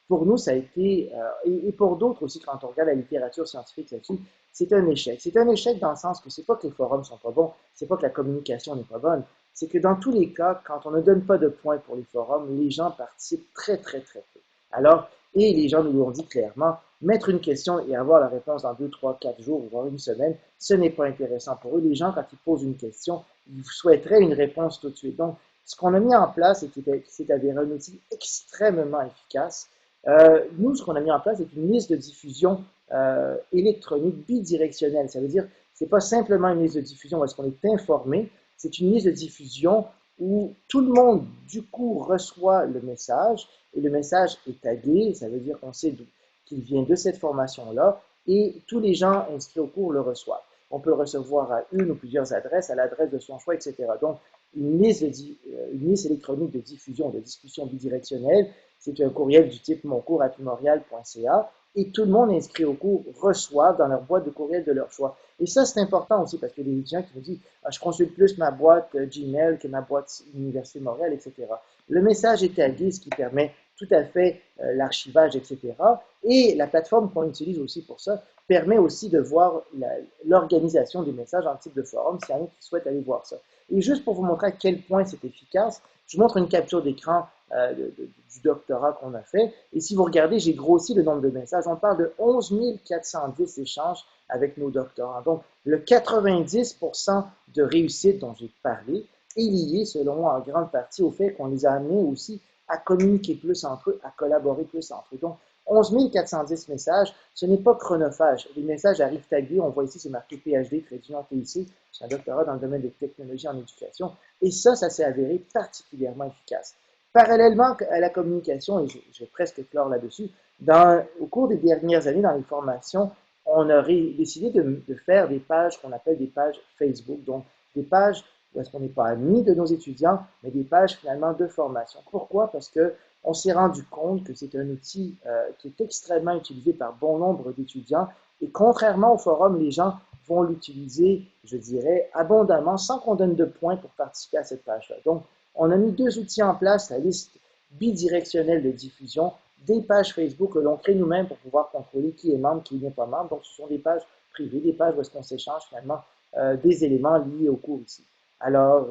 pour nous, ça a été, et pour d'autres aussi, quand on regarde la littérature scientifique là-dessus, c'est un échec. C'est un échec dans le sens que c'est pas que les forums sont pas bons, c'est pas que la communication n'est pas bonne, c'est que dans tous les cas, quand on ne donne pas de points pour les forums, les gens participent très, très, très peu. Alors, et les gens nous l'ont dit clairement, mettre une question et avoir la réponse dans 2, 3, 4 jours, voire une semaine, ce n'est pas intéressant pour eux. Les gens, quand ils posent une question, ils souhaiteraient une réponse tout de suite. Donc, ce qu'on a mis en place et qui s'est avéré un outil extrêmement efficace, nous, ce qu'on a mis en place, c'est une liste de diffusion électronique bidirectionnelle. Ça veut dire, c'est pas simplement une liste de diffusion où est-ce qu'on est informé, c'est une liste de diffusion où tout le monde, du coup, reçoit le message et le message est tagué. Ça veut dire qu'on sait qu'il vient de cette formation-là et tous les gens inscrits au cours le reçoivent. On peut le recevoir à une ou plusieurs adresses, à l'adresse de son choix, etc. Donc, une liste électronique de diffusion, de discussion bidirectionnelle, c'est un courriel du type moncours@montréal.ca et tout le monde inscrit au cours reçoit dans leur boîte de courriel de leur choix. Et ça, c'est important aussi parce que les étudiants qui nous disent ah, je consulte plus ma boîte Gmail que ma boîte Université de Montréal, etc. Le message est tagué, ce qui permet tout à fait l'archivage, etc. Et la plateforme qu'on utilise aussi pour ça permet aussi de voir l'organisation des messages en type de forum, s'il y en a qui souhaitent aller voir ça. Et juste pour vous montrer à quel point c'est efficace, je vous montre une capture d'écran du doctorat qu'on a fait. Et si vous regardez, j'ai grossi le nombre de messages. On parle de 11 410 échanges avec nos doctorants. Donc, le 90% de réussite dont j'ai parlé est lié, selon moi, en grande partie au fait qu'on les a amenés aussi à communiquer plus entre eux, à collaborer plus entre eux. Donc, 11 410 messages, ce n'est pas chronophage. Les messages arrivent tagués. On voit ici, c'est marqué PhD, trait d'union TIC. C'est un doctorat dans le domaine des technologies en éducation. Et ça s'est avéré particulièrement efficace. Parallèlement à la communication, et je vais presque clore là-dessus, au cours des dernières années, dans les formations, on a décidé de faire des pages qu'on appelle des pages Facebook. Donc, des pages où est-ce qu'on n'est pas amis de nos étudiants, mais des pages finalement de formation. Pourquoi? Parce que on s'est rendu compte que c'est un outil qui est extrêmement utilisé par bon nombre d'étudiants et contrairement au forum, les gens vont l'utiliser, je dirais, abondamment sans qu'on donne de points pour participer à cette page-là. Donc, on a mis deux outils en place, la liste bidirectionnelle de diffusion, des pages Facebook que l'on crée nous-mêmes pour pouvoir contrôler qui est membre, qui n'est pas membre. Donc, ce sont des pages privées, des pages où est-ce qu'on s'échange finalement des éléments liés au cours ici. Alors,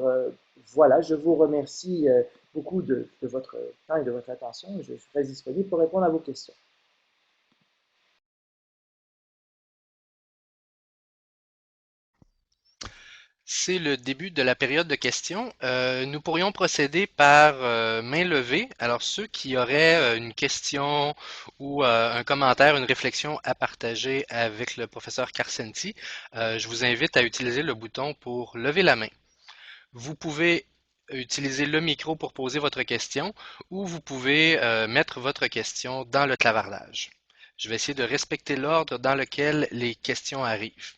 voilà, je vous remercie beaucoup de votre temps et de votre attention. Je suis disponible pour répondre à vos questions.
C'est le début de la période de questions. Nous pourrions procéder par main levée. Alors, ceux qui auraient une question ou un commentaire, une réflexion à partager avec le professeur Carcenti, je vous invite à utiliser le bouton pour lever la main. Vous pouvez utiliser le micro pour poser votre question ou vous pouvez mettre votre question dans le clavardage. Je vais essayer de respecter l'ordre dans lequel les questions arrivent.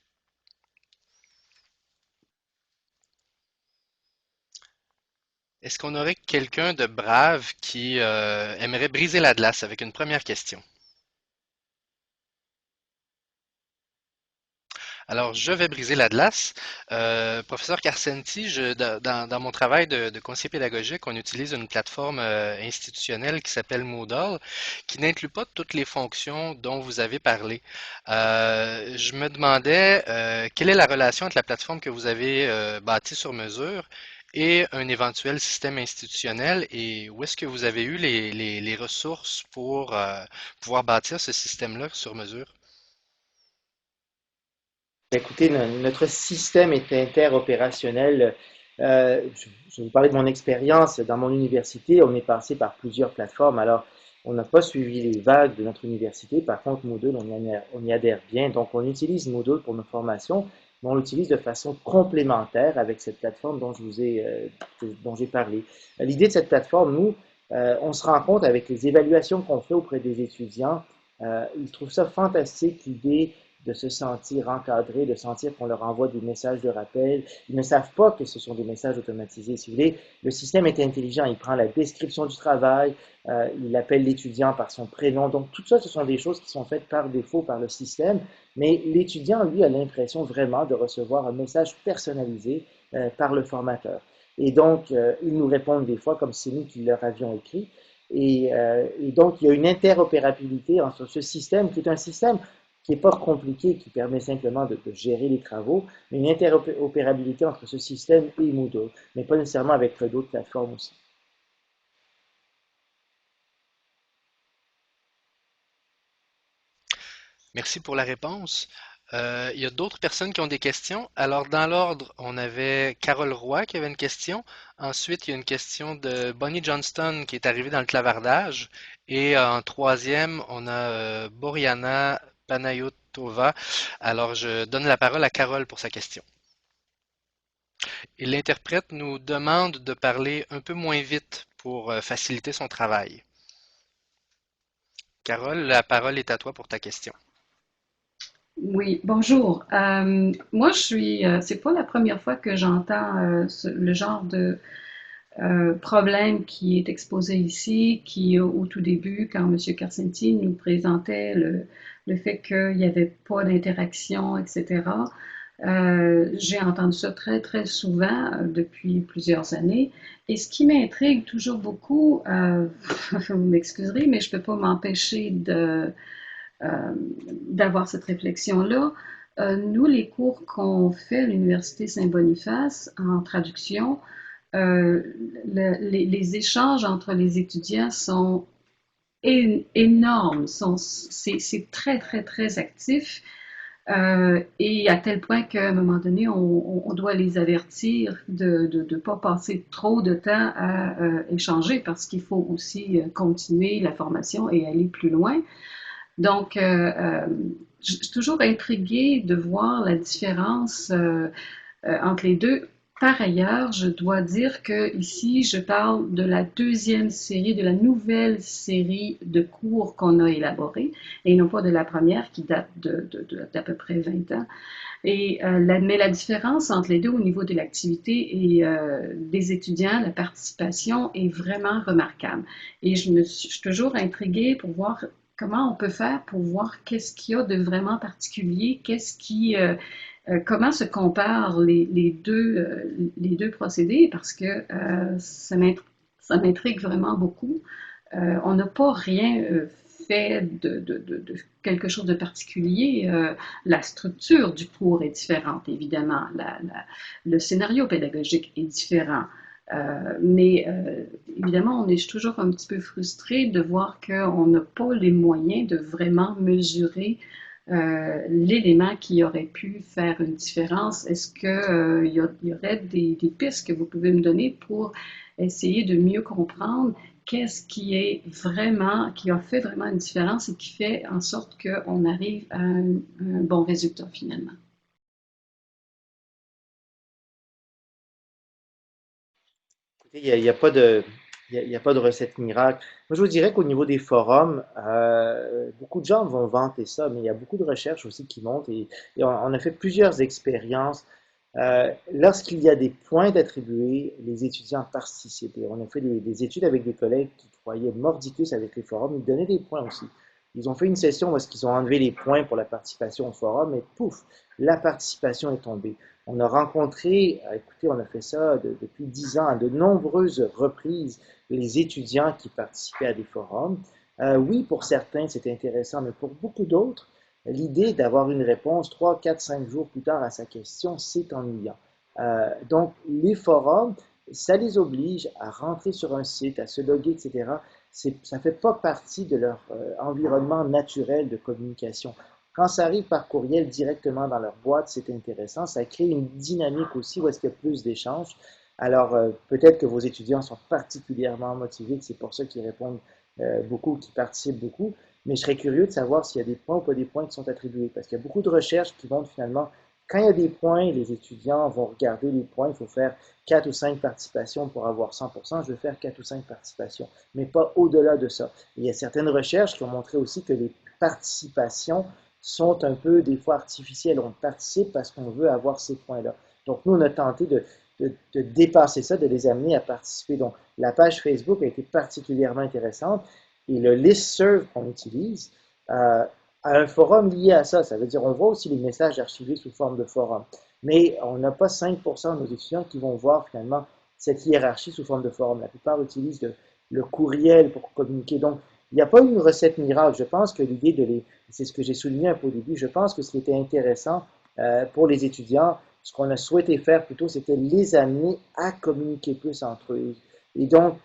Est-ce qu'on aurait quelqu'un de brave qui aimerait briser la glace avec une première question? Alors, je vais briser la glace. Professeur Carcenti, dans mon travail de conseiller pédagogique, on utilise une plateforme institutionnelle qui s'appelle Moodle, qui n'inclut pas toutes les fonctions dont vous avez parlé. Je me demandais quelle est la relation entre la plateforme que vous avez bâtie sur mesure et un éventuel système institutionnel et où est-ce que vous avez eu les ressources pour pouvoir bâtir ce système-là sur mesure?
Écoutez, notre système est interopérationnel. Je vais vous parler de mon expérience. Dans mon université, on est passé par plusieurs plateformes. Alors, on n'a pas suivi les vagues de notre université. Par contre, Moodle, on y adhère bien. Donc, on utilise Moodle pour nos formations, mais on l'utilise de façon complémentaire avec cette plateforme dont j'ai parlé. L'idée de cette plateforme, nous, on se rend compte avec les évaluations qu'on fait auprès des étudiants, ils trouvent ça fantastique, l'idée de se sentir encadrés, de sentir qu'on leur envoie des messages de rappel. Ils ne savent pas que ce sont des messages automatisés. Si vous voulez, le système est intelligent. Il prend la description du travail, il appelle l'étudiant par son prénom. Donc, tout ça, ce sont des choses qui sont faites par défaut par le système. Mais l'étudiant, lui, a l'impression vraiment de recevoir un message personnalisé par le formateur. Et donc, ils nous répondent des fois comme si c'est nous qui leur avions écrit. Et donc, il y a une interopérabilité entre ce système, qui est un système qui n'est pas compliqué, qui permet simplement de gérer les travaux, mais une interopérabilité entre ce système et Moodle, mais pas nécessairement avec d'autres plateformes aussi.
Merci pour la réponse. Il y a d'autres personnes qui ont des questions. Alors, dans l'ordre, on avait Carole Roy qui avait une question. Ensuite, il y a une question de Bonnie Johnston qui est arrivée dans le clavardage. Et en troisième, on a Boriana Panayotova. Alors, je donne la parole à Carole pour sa question. Et l'interprète nous demande de parler un peu moins vite pour faciliter son travail. Carole, la parole est à toi pour ta question.
Oui, bonjour. Moi, c'est pas la première fois que j'entends le genre de problème qui est exposé ici, qui au tout début, quand M. Carcenti nous présentait le fait qu'il n'y avait pas d'interaction, etc. J'ai entendu ça très, très souvent depuis plusieurs années. Et ce qui m'intrigue toujours beaucoup, vous m'excuserez, mais je ne peux pas m'empêcher euh, d'avoir cette réflexion-là. Nous, les cours qu'on fait à l'Université Saint-Boniface en traduction, euh, les échanges entre les étudiants sont énormes, c'est très, très, très actif. Et à tel point qu'à un moment donné, on doit les avertir de ne pas passer trop de temps à échanger parce qu'il faut aussi continuer la formation et aller plus loin. Donc, je suis toujours intriguée de voir la différence entre les deux. Par ailleurs, je dois dire que ici, je parle de la deuxième série, de la nouvelle série de cours qu'on a élaborée, et non pas de la première qui date d'à peu près 20 ans. Mais la différence entre les deux au niveau de l'activité et des étudiants, la participation est vraiment remarquable. Et je suis toujours intriguée pour voir comment on peut faire pour voir qu'est-ce qu'il y a de vraiment particulier, comment se comparent les deux procédés, parce que ça m'intrigue vraiment beaucoup. On n'a pas rien fait de quelque chose de particulier. La structure du cours est différente, évidemment. Le scénario pédagogique est différent. Mais évidemment, on est toujours un petit peu frustré de voir qu'on n'a pas les moyens de vraiment mesurer l'élément qui aurait pu faire une différence. Est-ce qu'il y aurait des pistes que vous pouvez me donner pour essayer de mieux comprendre qu'est-ce qui a fait vraiment une différence et qui fait en sorte qu'on arrive à un bon résultat finalement?
Écoutez, il y a pas il y a pas de recette miracle. Moi, je vous dirais qu'au niveau des forums, beaucoup de gens vont vanter ça, mais il y a beaucoup de recherches aussi qui montent et on a fait plusieurs expériences. Lorsqu'il y a des points attribués, les étudiants participent. Et on a fait des études avec des collègues qui croyaient mordicus avec les forums. Ils donnaient des points aussi. Ils ont fait une session où ils ont enlevé les points pour la participation au forum et pouf, la participation est tombée. On a rencontré, écoutez, on a fait ça depuis 10 ans, à de nombreuses reprises, les étudiants qui participaient à des forums. Oui, pour certains, c'était intéressant, mais pour beaucoup d'autres, l'idée d'avoir une réponse 3, 4, 5 jours plus tard à sa question, c'est ennuyant. Donc, les forums, ça les oblige à rentrer sur un site, à se loguer, etc. Ça ne fait pas partie de leur environnement naturel de communication. Quand ça arrive par courriel directement dans leur boîte, c'est intéressant. Ça crée une dynamique aussi où est-ce qu'il y a plus d'échanges. Alors, peut-être que vos étudiants sont particulièrement motivés, que c'est pour ça qu'ils répondent beaucoup, qu'ils participent beaucoup. Mais je serais curieux de savoir s'il y a des points ou pas des points qui sont attribués. Parce qu'il y a beaucoup de recherches qui montrent finalement, quand il y a des points, les étudiants vont regarder les points. Il faut faire 4 ou 5 participations pour avoir 100%. Je vais faire 4 ou 5 participations, mais pas au-delà de ça. Et il y a certaines recherches qui ont montré aussi que les participations sont un peu des fois artificielles. On participe parce qu'on veut avoir ces points-là. Donc nous, on a tenté de dépasser ça, de les amener à participer. Donc la page Facebook a été particulièrement intéressante et le listserv qu'on utilise a un forum lié à ça. Ça veut dire on voit aussi les messages archivés sous forme de forum. Mais on n'a pas 5% de nos étudiants qui vont voir finalement cette hiérarchie sous forme de forum. La plupart utilisent le courriel pour communiquer. Donc, il n'y a pas une recette miracle. Je pense que l'idée c'est ce que j'ai souligné un peu au début, je pense que ce qui était intéressant pour les étudiants, ce qu'on a souhaité faire plutôt, c'était les amener à communiquer plus entre eux. Et donc,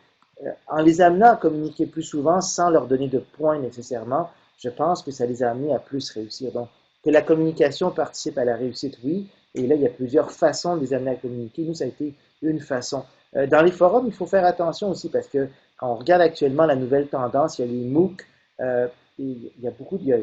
en les amenant à communiquer plus souvent sans leur donner de points nécessairement, je pense que ça les a amenés à plus réussir. Donc, que la communication participe à la réussite, oui. Et là, il y a plusieurs façons de les amener à communiquer. Nous, ça a été une façon. Dans les forums, il faut faire attention aussi parce que quand on regarde actuellement la nouvelle tendance, il y a les MOOC. Il y a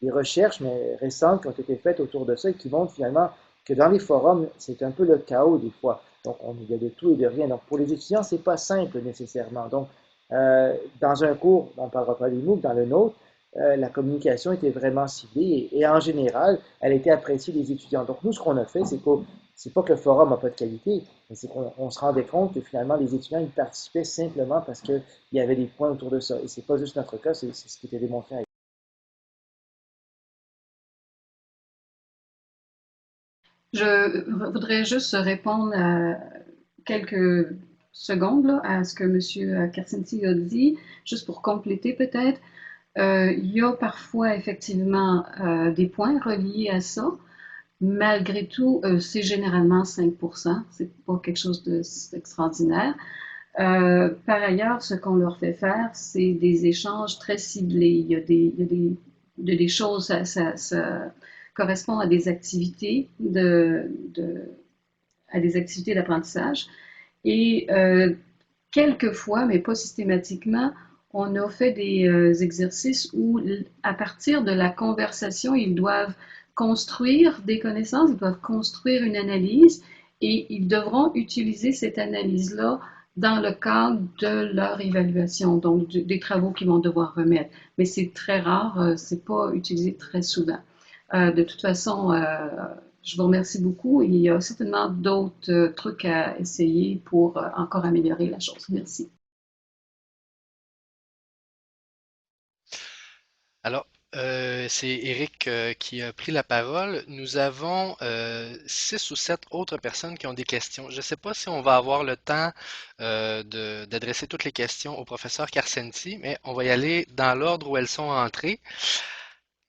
des recherches mais récentes qui ont été faites autour de ça et qui montrent finalement que dans les forums, c'est un peu le chaos des fois. Donc, il y a de tout et de rien. Donc, pour les étudiants, c'est pas simple nécessairement. Donc, Dans un cours, on ne parlera pas des MOOC, dans le nôtre, la communication était vraiment ciblée et en général, elle était appréciée des étudiants. Donc nous, ce qu'on a fait, c'est pas que le forum n'a pas de qualité, mais c'est qu'on se rendait compte que finalement, les étudiants, ils participaient simplement parce qu'il y avait des points autour de ça. Et c'est pas juste notre cas, c'est ce qui était démontré avec.
Je voudrais juste répondre à quelques secondes là, à ce que M. Karsenty a dit, juste pour compléter peut-être. Il y a parfois effectivement des points reliés à ça. Malgré tout, c'est généralement 5%. C'est pas quelque chose d'extraordinaire. Par ailleurs, ce qu'on leur fait faire, c'est des échanges très ciblés. Il y a des choses, ça correspond à des activités à des activités d'apprentissage. Et quelquefois, mais pas systématiquement, on a fait des exercices où, à partir de la conversation, ils doivent construire des connaissances, ils doivent construire une analyse et ils devront utiliser cette analyse-là dans le cadre de leur évaluation, donc des travaux qu'ils vont devoir remettre. Mais c'est très rare, c'est pas utilisé très souvent. De toute façon, je vous remercie beaucoup. Il y a certainement d'autres trucs à essayer pour encore améliorer la chose. Merci.
Alors, c'est Eric qui a pris la parole. Nous avons 6 ou 7 autres personnes qui ont des questions. Je ne sais pas si on va avoir le temps d'adresser toutes les questions au professeur Karsenty, mais on va y aller dans l'ordre où elles sont entrées.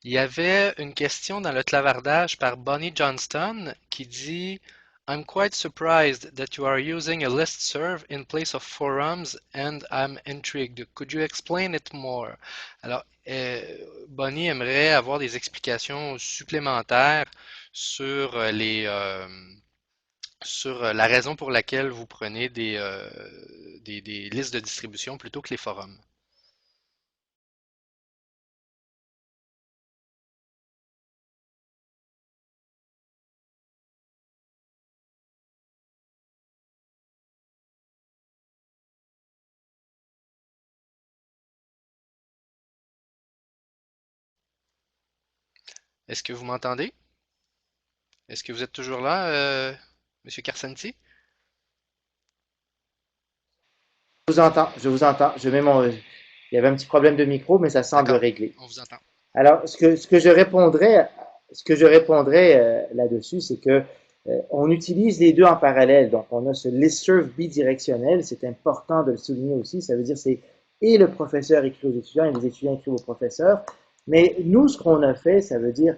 Il y avait une question dans le clavardage par Bonnie Johnston qui dit I'm quite surprised that you are using a listserv in place of forums and I'm intrigued. Could you explain it more? Alors, Bonnie aimerait avoir des explications supplémentaires sur sur la raison pour laquelle vous prenez des listes de distribution plutôt que les forums. Est-ce que vous m'entendez? Est-ce que vous êtes toujours là, Monsieur Karsanti?
Je vous entends, je vous entends. Il y avait un petit problème de micro, mais ça semble
D'accord,
réglé.
on vous entend.
Alors, ce que je répondrais là-dessus, c'est que on utilise les deux en parallèle. Donc, on a ce listserv bidirectionnel. C'est important de le souligner aussi. Ça veut dire c'est et le professeur écrit aux étudiants et les étudiants écrivent au professeur. Mais nous, ce qu'on a fait, ça veut dire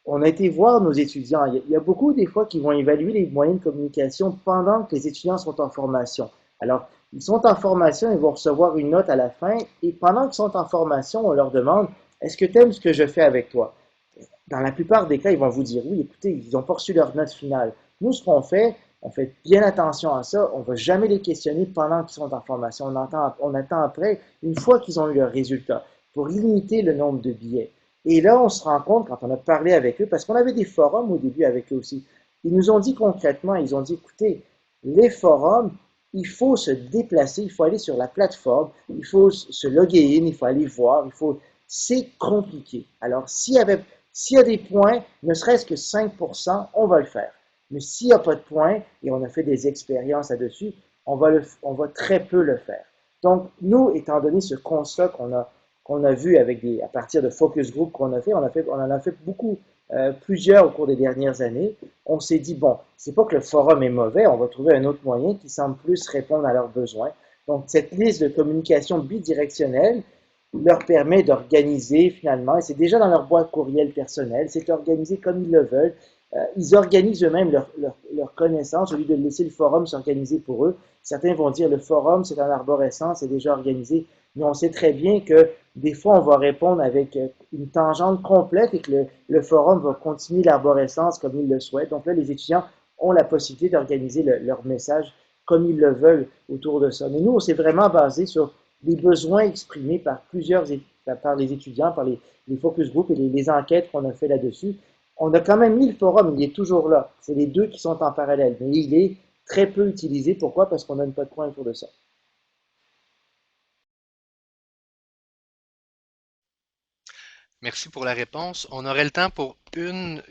on a été voir nos étudiants. Il y a beaucoup des fois qui vont évaluer les moyens de communication pendant que les étudiants sont en formation. Alors, ils sont en formation, ils vont recevoir une note à la fin, et pendant qu'ils sont en formation, on leur demande est-ce que tu aimes ce que je fais avec toi? Dans la plupart des cas, ils vont vous dire oui, écoutez, ils n'ont pas reçu leur note finale. Nous, ce qu'on fait, on fait bien attention à ça. On ne va jamais les questionner pendant qu'ils sont en formation. On attend après, une fois qu'ils ont eu leurs résultats, pour limiter le nombre de billets. Et là, on se rend compte, quand on a parlé avec eux, parce qu'on avait des forums au début avec eux aussi, ils nous ont dit concrètement, ils ont dit, écoutez, les forums, il faut se déplacer, il faut aller sur la plateforme, il faut se loguer in, il faut aller voir, c'est compliqué. Alors, s'il y a des points, ne serait-ce que 5%, on va le faire. Mais s'il n'y a pas de points, et on a fait des expériences là-dessus, on va très peu le faire. Donc, nous, étant donné ce constat qu'on a vu à partir de focus group qu'on a fait, on en a fait beaucoup, plusieurs au cours des dernières années. On s'est dit, bon, c'est pas que le forum est mauvais, on va trouver un autre moyen qui semble plus répondre à leurs besoins. Donc, cette liste de communication bidirectionnelle leur permet d'organiser finalement, et c'est déjà dans leur boîte courriel personnelle, c'est organisé comme ils le veulent. Ils organisent eux-mêmes leur connaissance au lieu de laisser le forum s'organiser pour eux. Certains vont dire le forum, c'est un arborescence, c'est déjà organisé. Mais on sait très bien que des fois, on va répondre avec une tangente complète et que le forum va continuer l'arborescence comme il le souhaite. Donc là, les étudiants ont la possibilité d'organiser leur message comme ils le veulent autour de ça. Mais nous, on s'est vraiment basé sur les besoins exprimés par les étudiants, par les focus group et les enquêtes qu'on a fait là-dessus. On a quand même mis le forum, il est toujours là. C'est les deux qui sont en parallèle, mais il est très peu utilisé. Pourquoi? Parce qu'on n'a pas de point autour de ça.
Merci pour la réponse. On aurait le temps pour une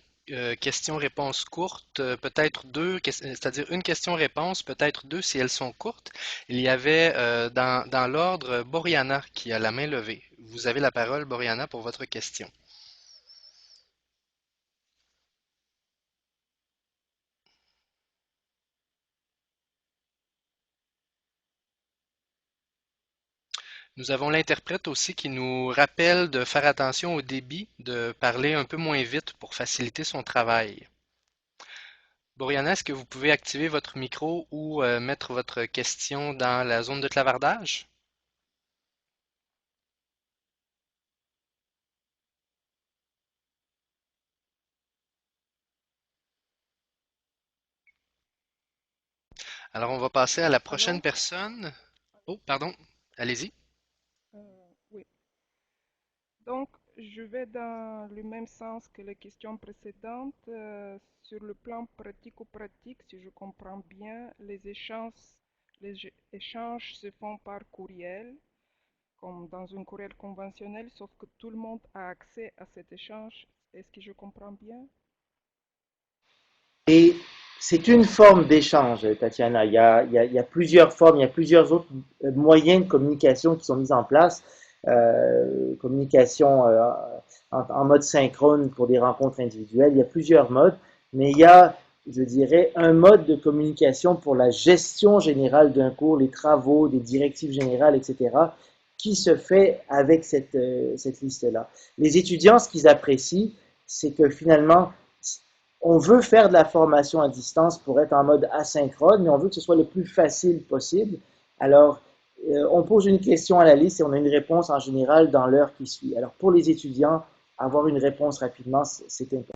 question-réponse courte, peut-être deux, c'est-à-dire une question-réponse, peut-être deux si elles sont courtes. Il y avait dans l'ordre Boriana qui a la main levée. Vous avez la parole, Boriana, pour votre question. Nous avons l'interprète aussi qui nous rappelle de faire attention au débit, de parler un peu moins vite pour faciliter son travail. Boriana, est-ce que vous pouvez activer votre micro ou mettre votre question dans la zone de clavardage? Alors, on va passer à la prochaine
Allô?
personne. Oh, pardon, allez-y.
Oui. Donc, je vais dans le même sens que les questions précédentes. Sur le plan pratico-pratique, si je comprends bien, les échanges se font par courriel, comme dans un courriel conventionnel, sauf que tout le monde a accès à cet échange. Est-ce que je comprends bien?
Et c'est une forme d'échange, Tatiana. Il y a plusieurs formes, il y a plusieurs autres moyens de communication qui sont mis en place. Communication en mode synchrone pour des rencontres individuelles. Il y a plusieurs modes, mais il y a, je dirais, un mode de communication pour la gestion générale d'un cours, les travaux, des directives générales, etc., qui se fait avec cette liste-là. Les étudiants, ce qu'ils apprécient, c'est que finalement, on veut faire de la formation à distance pour être en mode asynchrone, mais on veut que ce soit le plus facile possible. Alors, on pose une question à la liste et on a une réponse en général dans l'heure qui suit. Alors, pour les étudiants, avoir une réponse rapidement, c'est important.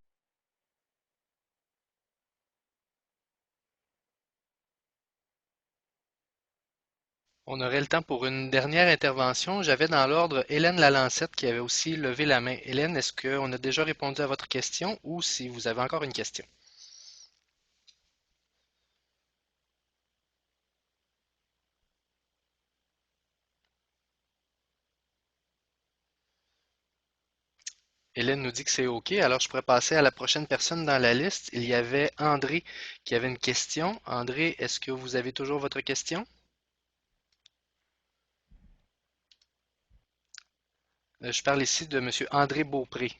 On aurait le temps pour une dernière intervention. J'avais dans l'ordre Hélène Lalancette qui avait aussi levé la main. Hélène, est-ce qu'on a déjà répondu à votre question ou si vous avez encore une question? Hélène nous dit que c'est OK, alors je pourrais passer à la prochaine personne dans la liste. Il y avait André qui avait une question. André, est-ce que vous avez toujours votre question? Je parle ici de Monsieur André Beaupré.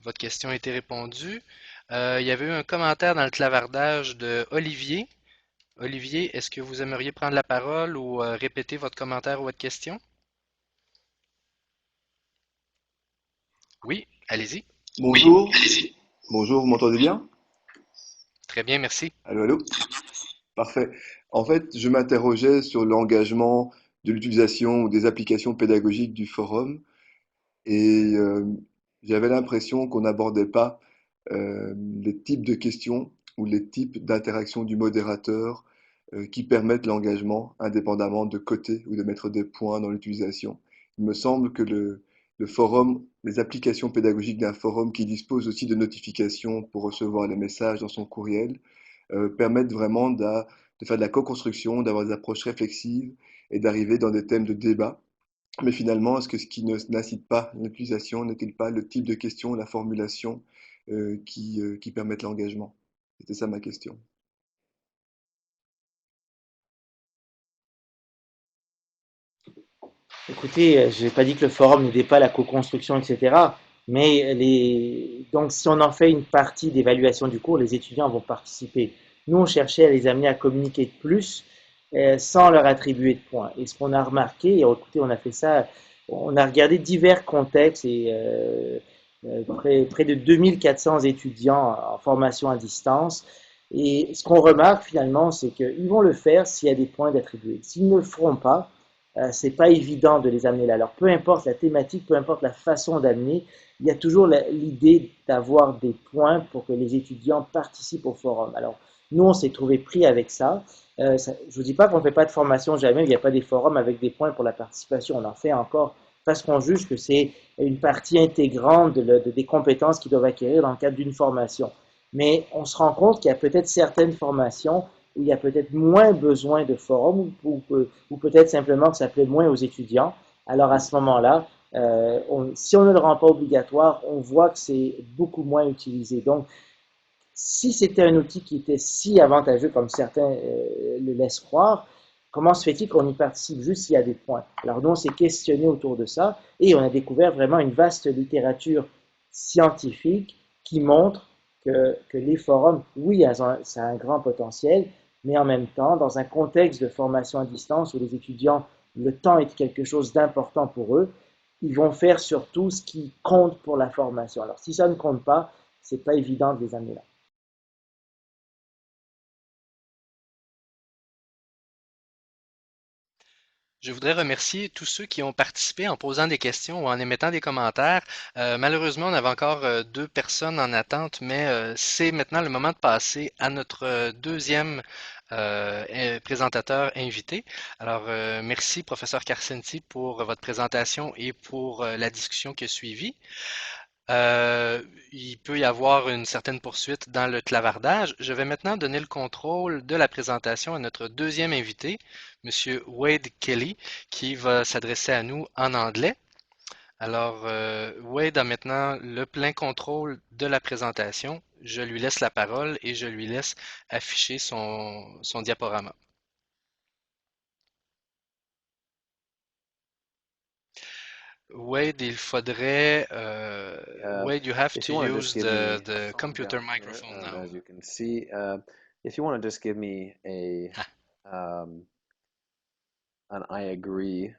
Votre question a été répondue. Il y avait eu un commentaire dans le clavardage de Olivier. Olivier, est-ce que vous aimeriez prendre la parole ou répéter votre commentaire ou votre question? Oui, allez-y.
Bonjour. Bonjour, vous m'entendez bien?
Très bien, merci.
Allô, allô? Parfait. En fait, je m'interrogeais sur l'engagement de l'utilisation ou des applications pédagogiques du forum et j'avais l'impression qu'on n'abordait pas les types de questions ou les types d'interactions du modérateur qui permettent l'engagement indépendamment de coter ou de mettre des points dans l'utilisation. Il me semble que le forum, les applications pédagogiques d'un forum qui dispose aussi de notifications pour recevoir les messages dans son courriel permettent vraiment de faire de la co-construction, d'avoir des approches réflexives et d'arriver dans des thèmes de débat. Mais finalement, est-ce que ce qui n'incite pas l'utilisation n'est-il pas le type de question, la formulation qui permettent l'engagement? C'était ça ma question.
Écoutez, je n'ai pas dit que le forum n'aidait pas la co-construction, etc. Mais donc, si on en fait une partie d'évaluation du cours, les étudiants vont participer. Nous, on cherchait à les amener à communiquer plus sans leur attribuer de points. Et ce qu'on a remarqué, et écoutez, on a fait ça, on a regardé divers contextes et près de 2400 étudiants en formation à distance. Et ce qu'on remarque finalement, c'est qu'ils vont le faire s'il y a des points d'attribuer. S'ils ne le feront pas, c'est pas évident de les amener là. Alors, peu importe la thématique, peu importe la façon d'amener, il y a toujours l'idée d'avoir des points pour que les étudiants participent au forum. Alors, nous, on s'est trouvé pris avec ça. Je vous dis pas qu'on fait pas de formation jamais, il n'y a pas des forums avec des points pour la participation. On en fait encore parce qu'on juge que c'est une partie intégrante des compétences qu'ils doivent acquérir dans le cadre d'une formation. Mais on se rend compte qu'il y a peut-être certaines formations où il y a peut-être moins besoin de forums ou peut-être simplement que ça plaît moins aux étudiants. Alors à ce moment-là, si on ne le rend pas obligatoire, on voit que c'est beaucoup moins utilisé. Donc, si c'était un outil qui était si avantageux comme certains le laissent croire, comment se fait-il qu'on y participe juste s'il y a des points? Alors nous, on s'est questionné autour de ça et on a découvert vraiment une vaste littérature scientifique qui montre que les forums, oui, ça a un grand potentiel, mais en même temps, dans un contexte de formation à distance où les étudiants, le temps est quelque chose d'important pour eux, ils vont faire surtout ce qui compte pour la formation. Alors si ça ne compte pas, c'est pas évident de les amener là.
Je voudrais remercier tous ceux qui ont participé en posant des questions ou en émettant des commentaires. Malheureusement, on avait encore deux personnes en attente, mais c'est maintenant le moment de passer à notre deuxième présentateur invité. Alors, merci, professeur Carcenti, pour votre présentation et pour la discussion qui a suivi. Il peut y avoir une certaine poursuite dans le clavardage. Je vais maintenant donner le contrôle de la présentation à notre deuxième invité, Monsieur Wade Kelly, qui va s'adresser à nous en anglais. Alors, Wade a maintenant le plein contrôle de la présentation. Je lui laisse la parole et je lui laisse afficher son diaporama. Wade, il faudrait... Wade, you have
If
to
you want to just
use
give me
the
a thumbs
computer
down here,
microphone now.
as you can see, if you want to just give me um, an I agree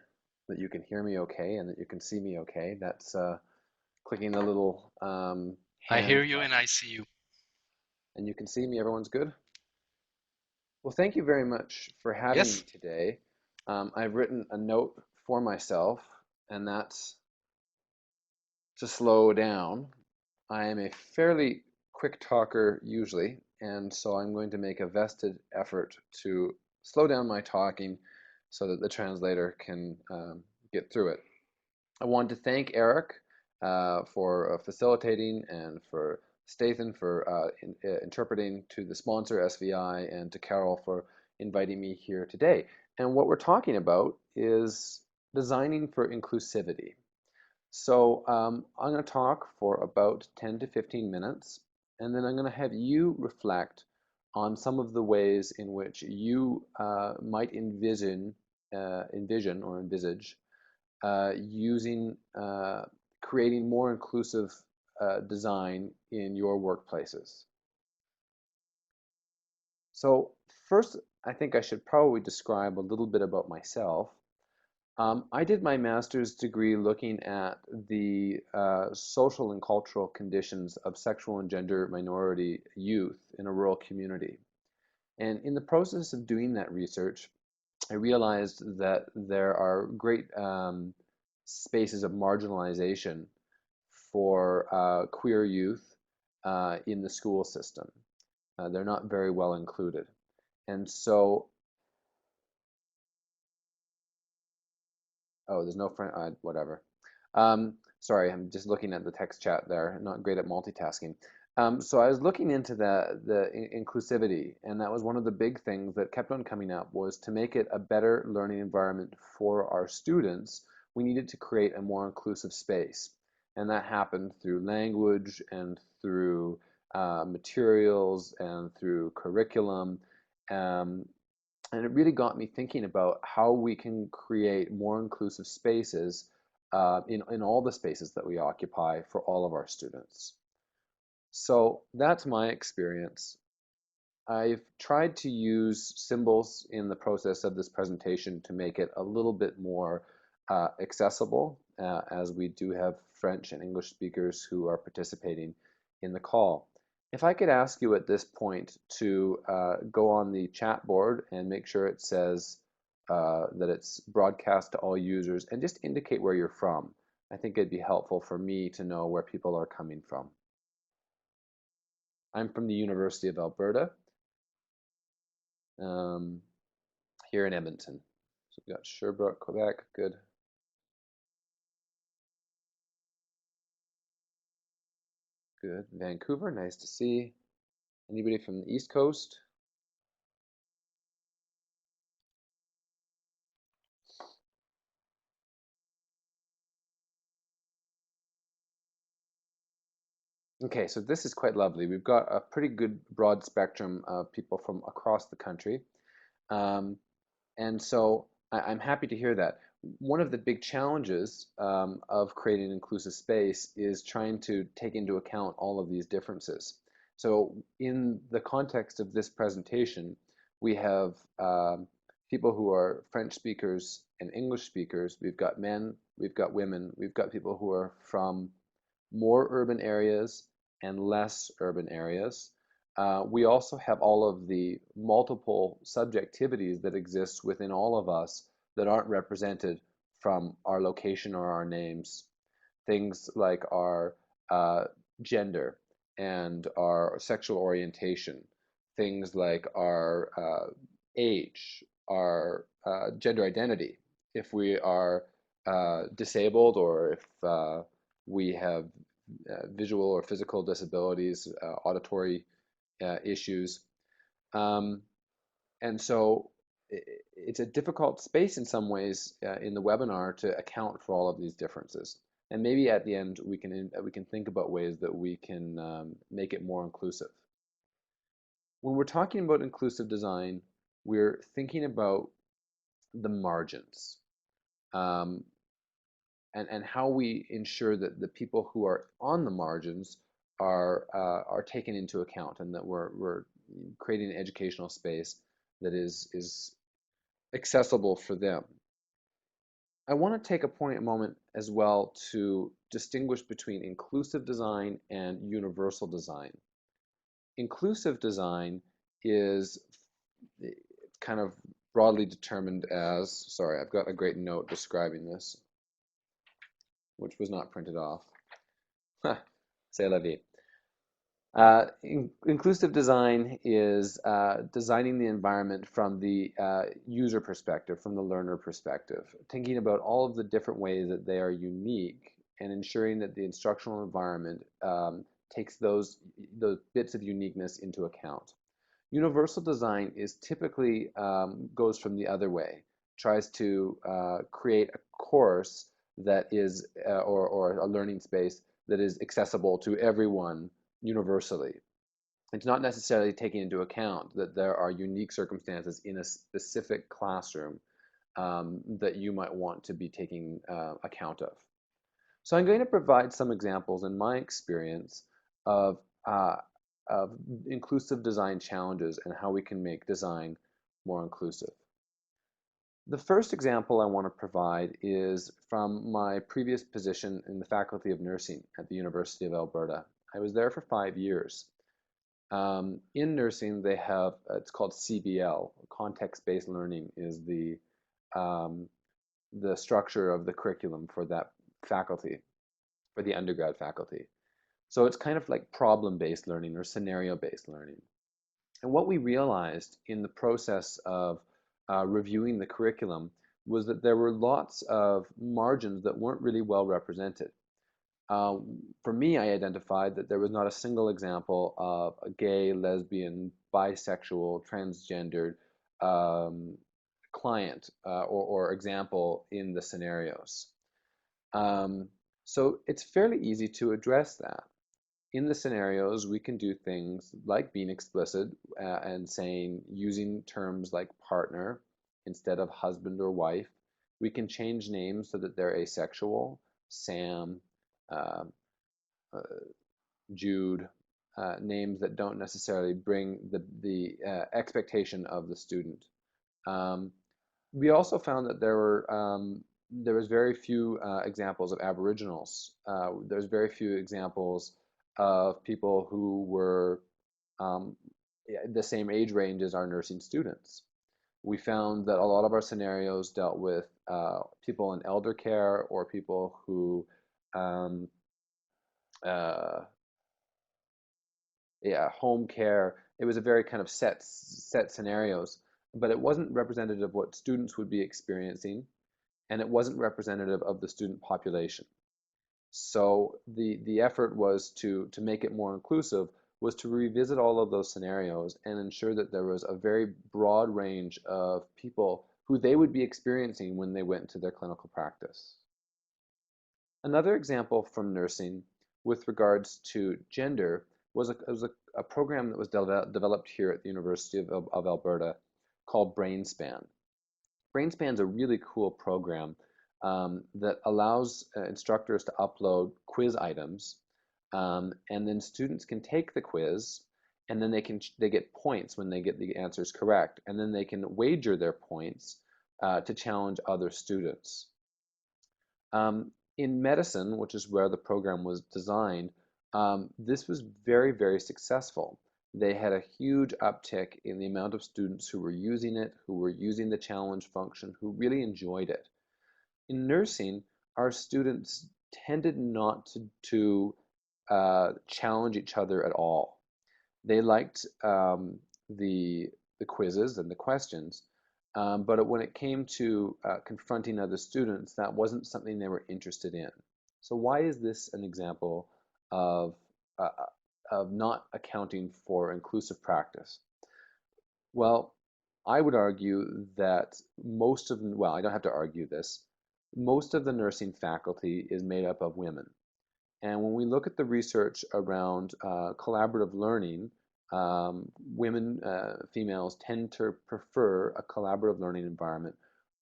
that you can hear me okay and that you can see me okay, that's clicking the little
I hear
hand
you and
button.
I see you.
And you can see me, everyone's good? Well, thank you very much for having me
Yes?
today. I've written a note for myself, and that's to slow down. I am a fairly quick talker usually, and so I'm going to make a vested effort to slow down my talking so that the translator can get through it. I wanted to thank Eric for facilitating and for Stathan for interpreting, to the sponsor SVI, and to Carol for inviting me here today. And what we're talking about is designing for inclusivity. So I'm going to talk for about 10 to 15 minutes, and then I'm going to have you reflect on some of the ways in which you might envision or envisage using creating more inclusive design in your workplaces. So first, I think I should probably describe a little bit about myself. I did my master's degree looking at the social and cultural conditions of sexual and gender minority youth in a rural community. And in the process of doing that research, I realized that there are great spaces of marginalization for queer youth in the school system. They're not very well included. And so, oh, there's no friend, whatever. Sorry, I'm just looking at the text chat there, not great at multitasking. So I was looking into the inclusivity, and that was one of the big things that kept on coming up, was to make it a better learning environment for our students, we needed to create a more inclusive space. And that happened through language and through materials and through curriculum. And it really got me thinking about how we can create more inclusive spaces in all the spaces that we occupy for all of our students. So that's my experience. I've tried to use symbols in the process of this presentation to make it a little bit more accessible, as we do have French and English speakers who are participating in the call. If I could ask you at this point to go on the chat board and make sure it says that it's broadcast to all users, and just indicate where you're from. I think it'd be helpful for me to know where people are coming from. I'm from the University of Alberta, here in Edmonton. So we've got Sherbrooke, Quebec, good. Good. Vancouver, nice to see. Anybody from the East Coast? Okay, so this is quite lovely. We've got a pretty good broad spectrum of people from across the country. Um, and so I'm happy to hear that. One of the big challenges of creating an inclusive space is trying to take into account all of these differences. So in the context of this presentation, we have people who are French speakers and English speakers. We've got men, we've got women, we've got people who are from more urban areas and less urban areas. We also have all of the multiple subjectivities that exist within all of us that aren't represented from our location or our names. Things like our uh, gender and our sexual orientation, things like our age, our gender identity, if we are disabled or if we have visual or physical disabilities, auditory issues. Um, and so it's a difficult space in some ways in the webinar to account for all of these differences. And maybe at the end we can think about ways that we can make it more inclusive. When we're talking about inclusive design, we're thinking about the margins. Um, and how we ensure that the people who are on the margins are taken into account, and that we're creating an educational space that is accessible for them. I want to take a moment as well to distinguish between inclusive design and universal design. Inclusive design is kind of broadly determined as, sorry, I've got a great note describing this, which was not printed off. C'est la vie. Inclusive design is designing the environment from the user perspective, from the learner perspective, thinking about all of the different ways that they are unique and ensuring that the instructional environment takes those bits of uniqueness into account. Universal design is typically goes from the other way, tries to create a course that is, or a learning space that is accessible to everyone universally. It's not necessarily taking into account that there are unique circumstances in a specific classroom that you might want to be taking account of. So I'm going to provide some examples in my experience of, of inclusive design challenges and how we can make design more inclusive. The first example I want to provide is from my previous position in the Faculty of Nursing at the University of Alberta. I was there for 5 years. In nursing, they have, it's called CBL, context-based learning is the structure of the curriculum for that faculty, for the undergrad faculty. So it's kind of like problem-based learning or scenario-based learning. And what we realized in the process of reviewing the curriculum was that there were lots of margins that weren't really well represented. For me, I identified that there was not a single example of a gay, lesbian, bisexual, transgendered client or example in the scenarios. So it's fairly easy to address that. In the scenarios, we can do things like being explicit and saying, using terms like partner instead of husband or wife. We can change names so that they're asexual, Sam, uh, Jude, names that don't necessarily bring the expectation of the student. We also found that there was very few examples of Aboriginals. There's very few examples of people who were the same age range as our nursing students. We found that a lot of our scenarios dealt with people in elder care or people who home care. It was a very kind of set scenarios, but it wasn't representative of what students would be experiencing, and it wasn't representative of the student population. So the effort was to make it more inclusive, was to revisit all of those scenarios and ensure that there was a very broad range of people who they would be experiencing when they went into their clinical practice. Another example from nursing with regards to gender was a program that was developed here at the University of Alberta called BrainSpan. BrainSpan is a really cool program that allows instructors to upload quiz items, and then students can take the quiz, and then they get points when they get the answers correct, and then they can wager their points to challenge other students. In medicine, which is where the program was designed, this was very, very successful. They had a huge uptick in the amount of students who were using it, who were using the challenge function, who really enjoyed it. In nursing, our students tended not to challenge each other at all. They liked the quizzes and the questions, but when it came to confronting other students, that wasn't something they were interested in. So why is this an example of not accounting for inclusive practice? Well, I would argue that well, I don't have to argue this, most of the nursing faculty is made up of women. And when we look at the research around collaborative learning, women, females tend to prefer a collaborative learning environment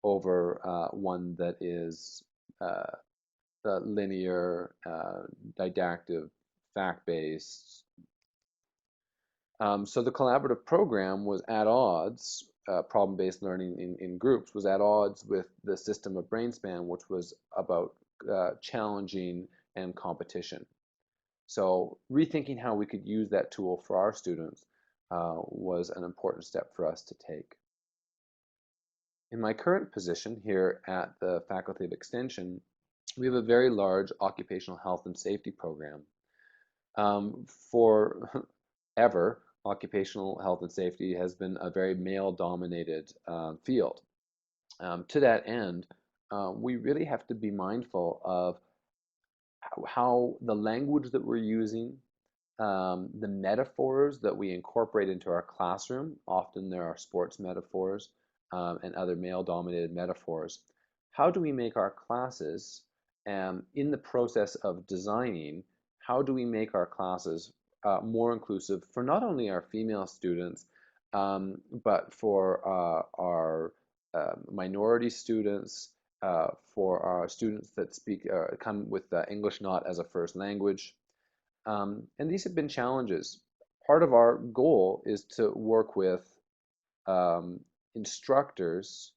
over one that is linear, didactic, fact-based. So the collaborative program was at odds, problem-based learning in groups was at odds with the system of BrainSpan, which was about challenging and competition. So rethinking how we could use that tool for our students was an important step for us to take. In my current position here at the Faculty of Extension, we have a very large occupational health and safety program. Forever, occupational health and safety has been a very male-dominated field. To that end, we really have to be mindful of how the language that we're using, the metaphors that we incorporate into our classroom, often there are sports metaphors and other male-dominated metaphors. How do we make our classes, in the process of designing, how do we make our classes more inclusive for not only our female students, but for our minority students, for our students that come with English not as a first language. And these have been challenges. Part of our goal is to work with instructors,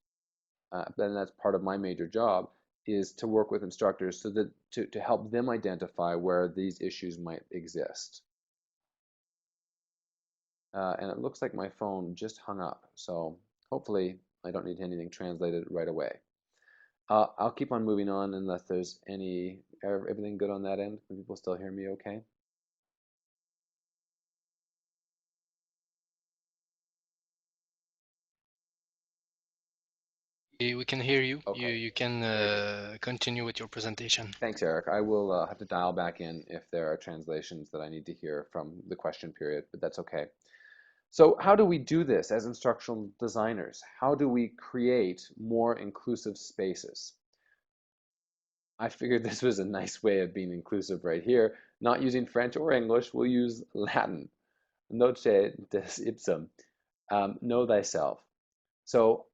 and that's part of my major job, is to work with instructors so that to help them identify where these issues might exist. And it looks like my phone just hung up, so hopefully I don't need anything translated right away. I'll keep on moving on unless there's everything good on that end? Can people still hear me okay?
We can hear you.
Okay.
You can continue with your presentation.
Thanks, Eric. I will have to dial back in if there are translations that I need to hear from the question period, but that's okay. So how do we do this as instructional designers? How do we create more inclusive spaces? I figured this was a nice way of being inclusive right here. Not using French or English, we'll use Latin. Noce des ipsum, know thyself. So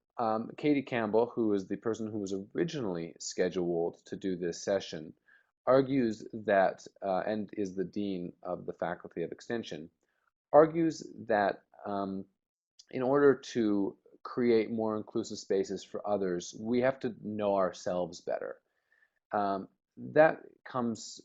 Katie Campbell, who is the person who was originally scheduled to do this session, argues that, and is the Dean of the Faculty of Extension, argues that in order to create more inclusive spaces for others, we have to know ourselves better. That comes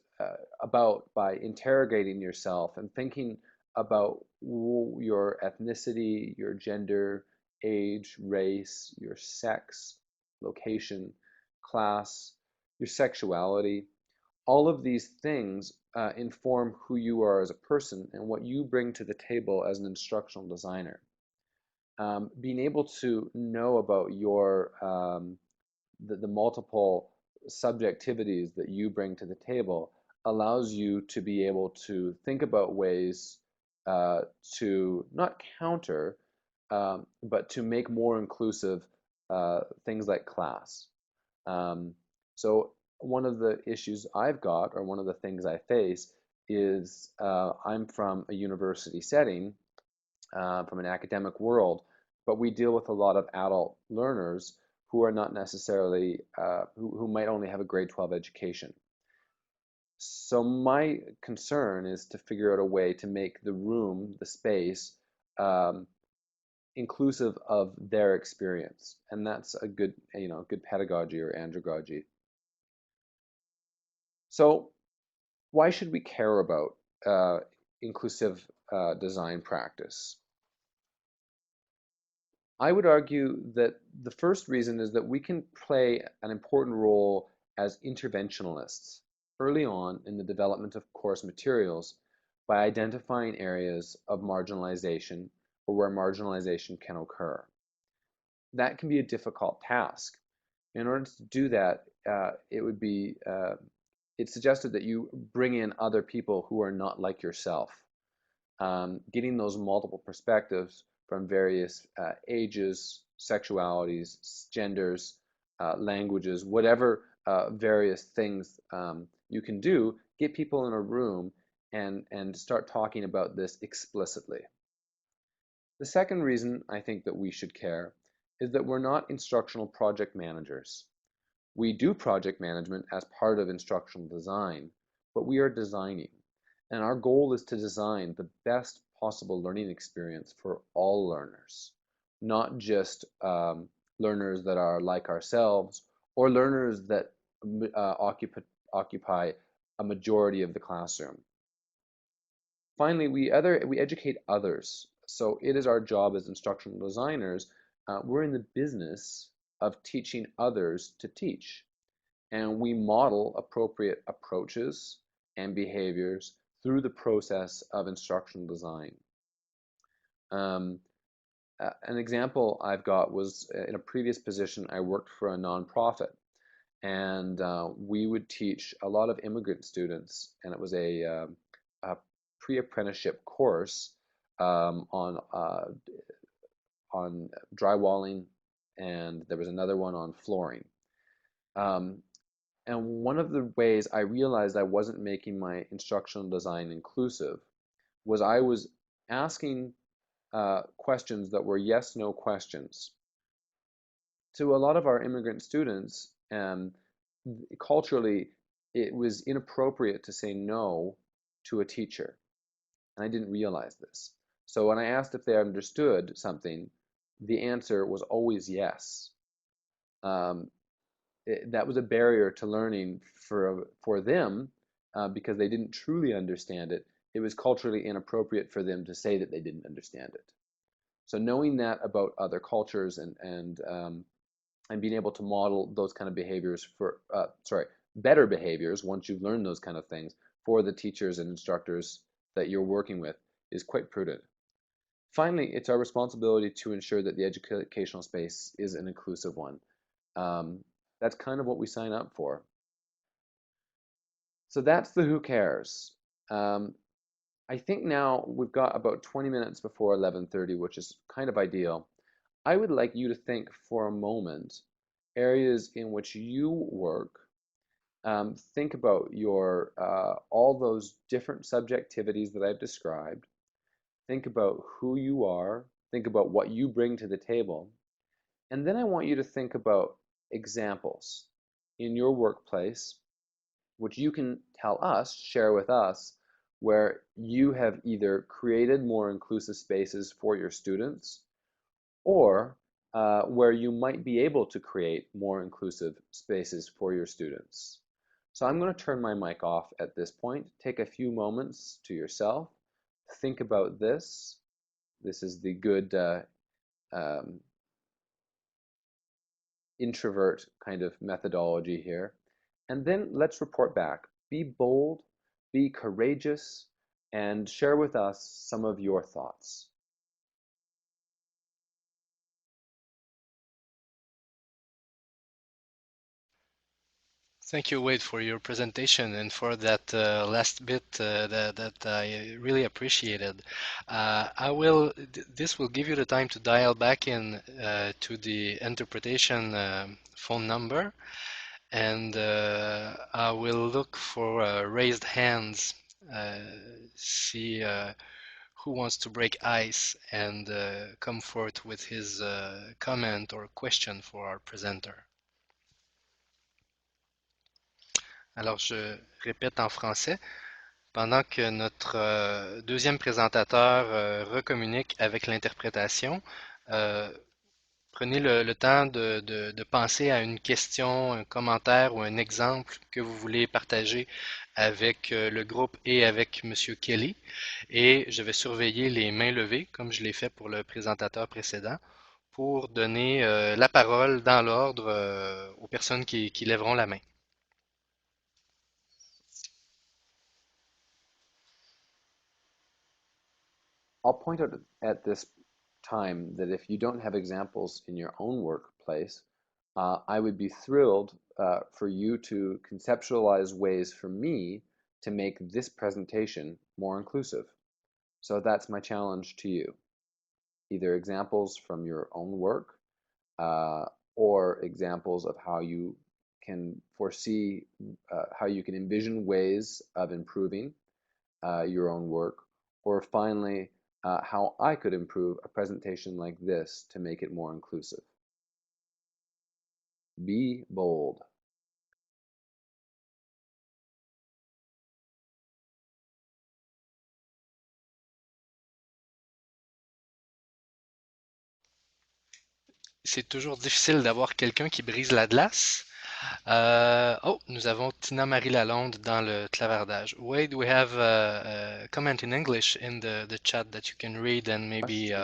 about by interrogating yourself and thinking about your ethnicity, your gender, age, race, your sex, location, class, your sexuality. All of these things inform who you are as a person and what you bring to the table as an instructional designer. Being able to know about your the multiple subjectivities that you bring to the table allows you to be able to think about ways to not counter, but to make more inclusive things like class. So one of the issues I've got, or one of the things I face, is I'm from a university setting, from an academic world, but we deal with a lot of adult learners who are not necessarily, who might only have a grade 12 education. So my concern is to figure out a way to make the room, the space, um, inclusive of their experience. And that's a good, good pedagogy or andragogy. So why should we care about inclusive design practice? I would argue that the first reason is that we can play an important role as interventionalists early on in the development of course materials by identifying areas of marginalization or where marginalization can occur. That can be a difficult task. In order to do that, it's suggested that you bring in other people who are not like yourself. Getting those multiple perspectives from various ages, sexualities, genders, languages, whatever various things you can do, get people in a room and start talking about this explicitly. The second reason I think that we should care is that we're not instructional project managers. We do project management as part of instructional design, but we are designing. And our goal is to design the best possible learning experience for all learners, not just learners that are like ourselves or learners that occupy a majority of the classroom. Finally, we educate others. So it is our job as instructional designers, we're in the business of teaching others to teach. And we model appropriate approaches and behaviors through the process of instructional design. An example I've got was in a previous position, I worked for a nonprofit, and we would teach a lot of immigrant students, and it was a pre-apprenticeship course on drywalling, and there was another one on flooring. And one of the ways I realized I wasn't making my instructional design inclusive was I was asking questions that were yes/no questions. To a lot of our immigrant students, culturally, it was inappropriate to say no to a teacher. And I didn't realize this. So when I asked if they understood something, the answer was always yes. That was a barrier to learning for them because they didn't truly understand it. It was culturally inappropriate for them to say that they didn't understand it. So knowing that about other cultures and being able to model those kind of behaviors better behaviors once you've learned those kind of things for the teachers and instructors that you're working with is quite prudent. Finally, it's our responsibility to ensure that the educational space is an inclusive one. That's kind of what we sign up for. So that's the who cares. I think now we've got about 20 minutes before 11:30, which is kind of ideal. I would like you to think for a moment areas in which you work. Think about your all those different subjectivities that I've described. Think about who you are. Think about what you bring to the table. And then I want you to think about examples in your workplace, which you can tell us, share with us, where you have either created more inclusive spaces for your students or where you might be able to create more inclusive spaces for your students. So I'm going to turn my mic off at this point. Take a few moments to yourself. Think about this. This is the good introvert kind of methodology here. And then let's report back. Be bold, be courageous, and share with us some of your thoughts.
Thank you, Wade, for your presentation and for that last bit that I really appreciated. This will give you the time to dial back in to the interpretation phone number, and I will look for raised hands see who wants to break ice and come forth with his comment or question for our presenter. Alors, je répète en français. Pendant que notre deuxième présentateur recommunique avec l'interprétation, prenez le temps de penser à une question, un commentaire ou un exemple que vous voulez partager avec le groupe et avec Monsieur Kelly. Et je vais surveiller les mains levées, comme je l'ai fait pour le présentateur précédent, pour donner la parole dans l'ordre aux personnes qui lèveront la main.
I'll point out at this time that if you don't have examples in your own workplace, I would be thrilled for you to conceptualize ways for me to make this presentation more inclusive. So that's my challenge to you. Either examples from your own work or examples of how you can foresee, how you can envision ways of improving your own work, or finally, how I could improve a presentation like this to make it more inclusive. Be bold.
C'est toujours difficile d'avoir quelqu'un qui brise la glace. Oh, nous avons Tina Marie Lalonde dans le clavardage. Wade, we have a comment in English in the chat that you can read and maybe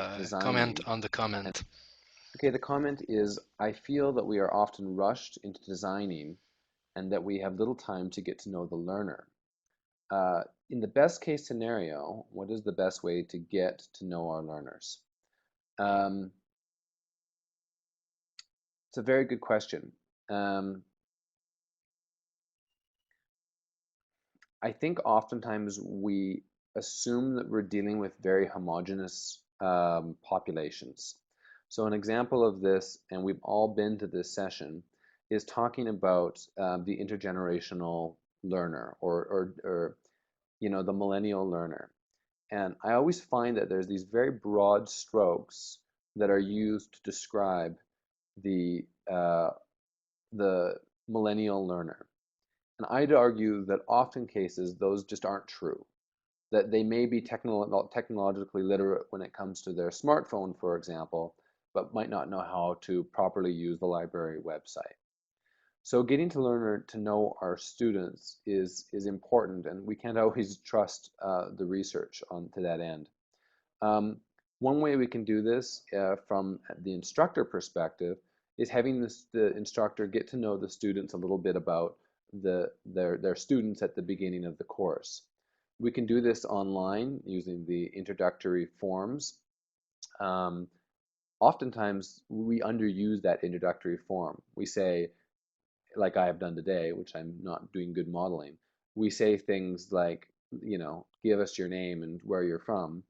comment on the comment.
Okay, the comment is, I feel that we are often rushed into designing and that we have little time to get to know the learner. In the best case scenario, what is the best way to get to know our learners? It's a very good question. I think oftentimes we assume that we're dealing with very homogeneous populations. So an example of this, and we've all been to this session, is talking about the intergenerational learner or you know, the millennial learner. And I always find that there's these very broad strokes that are used to describe the millennial learner. And I'd argue that often cases those just aren't true. That they may be technologically literate when it comes to their smartphone, for example, but might not know how to properly use the library website. So getting to learn to know our students is important, and we can't always trust the research to that end. One way we can do this from the instructor perspective is having the instructor get to know the students a little bit about their students at the beginning of the course. We can do this online using the introductory forms. Oftentimes, we underuse that introductory form. We say, like I have done today, which I'm not doing good modeling, we say things like, you know, give us your name and where you're from.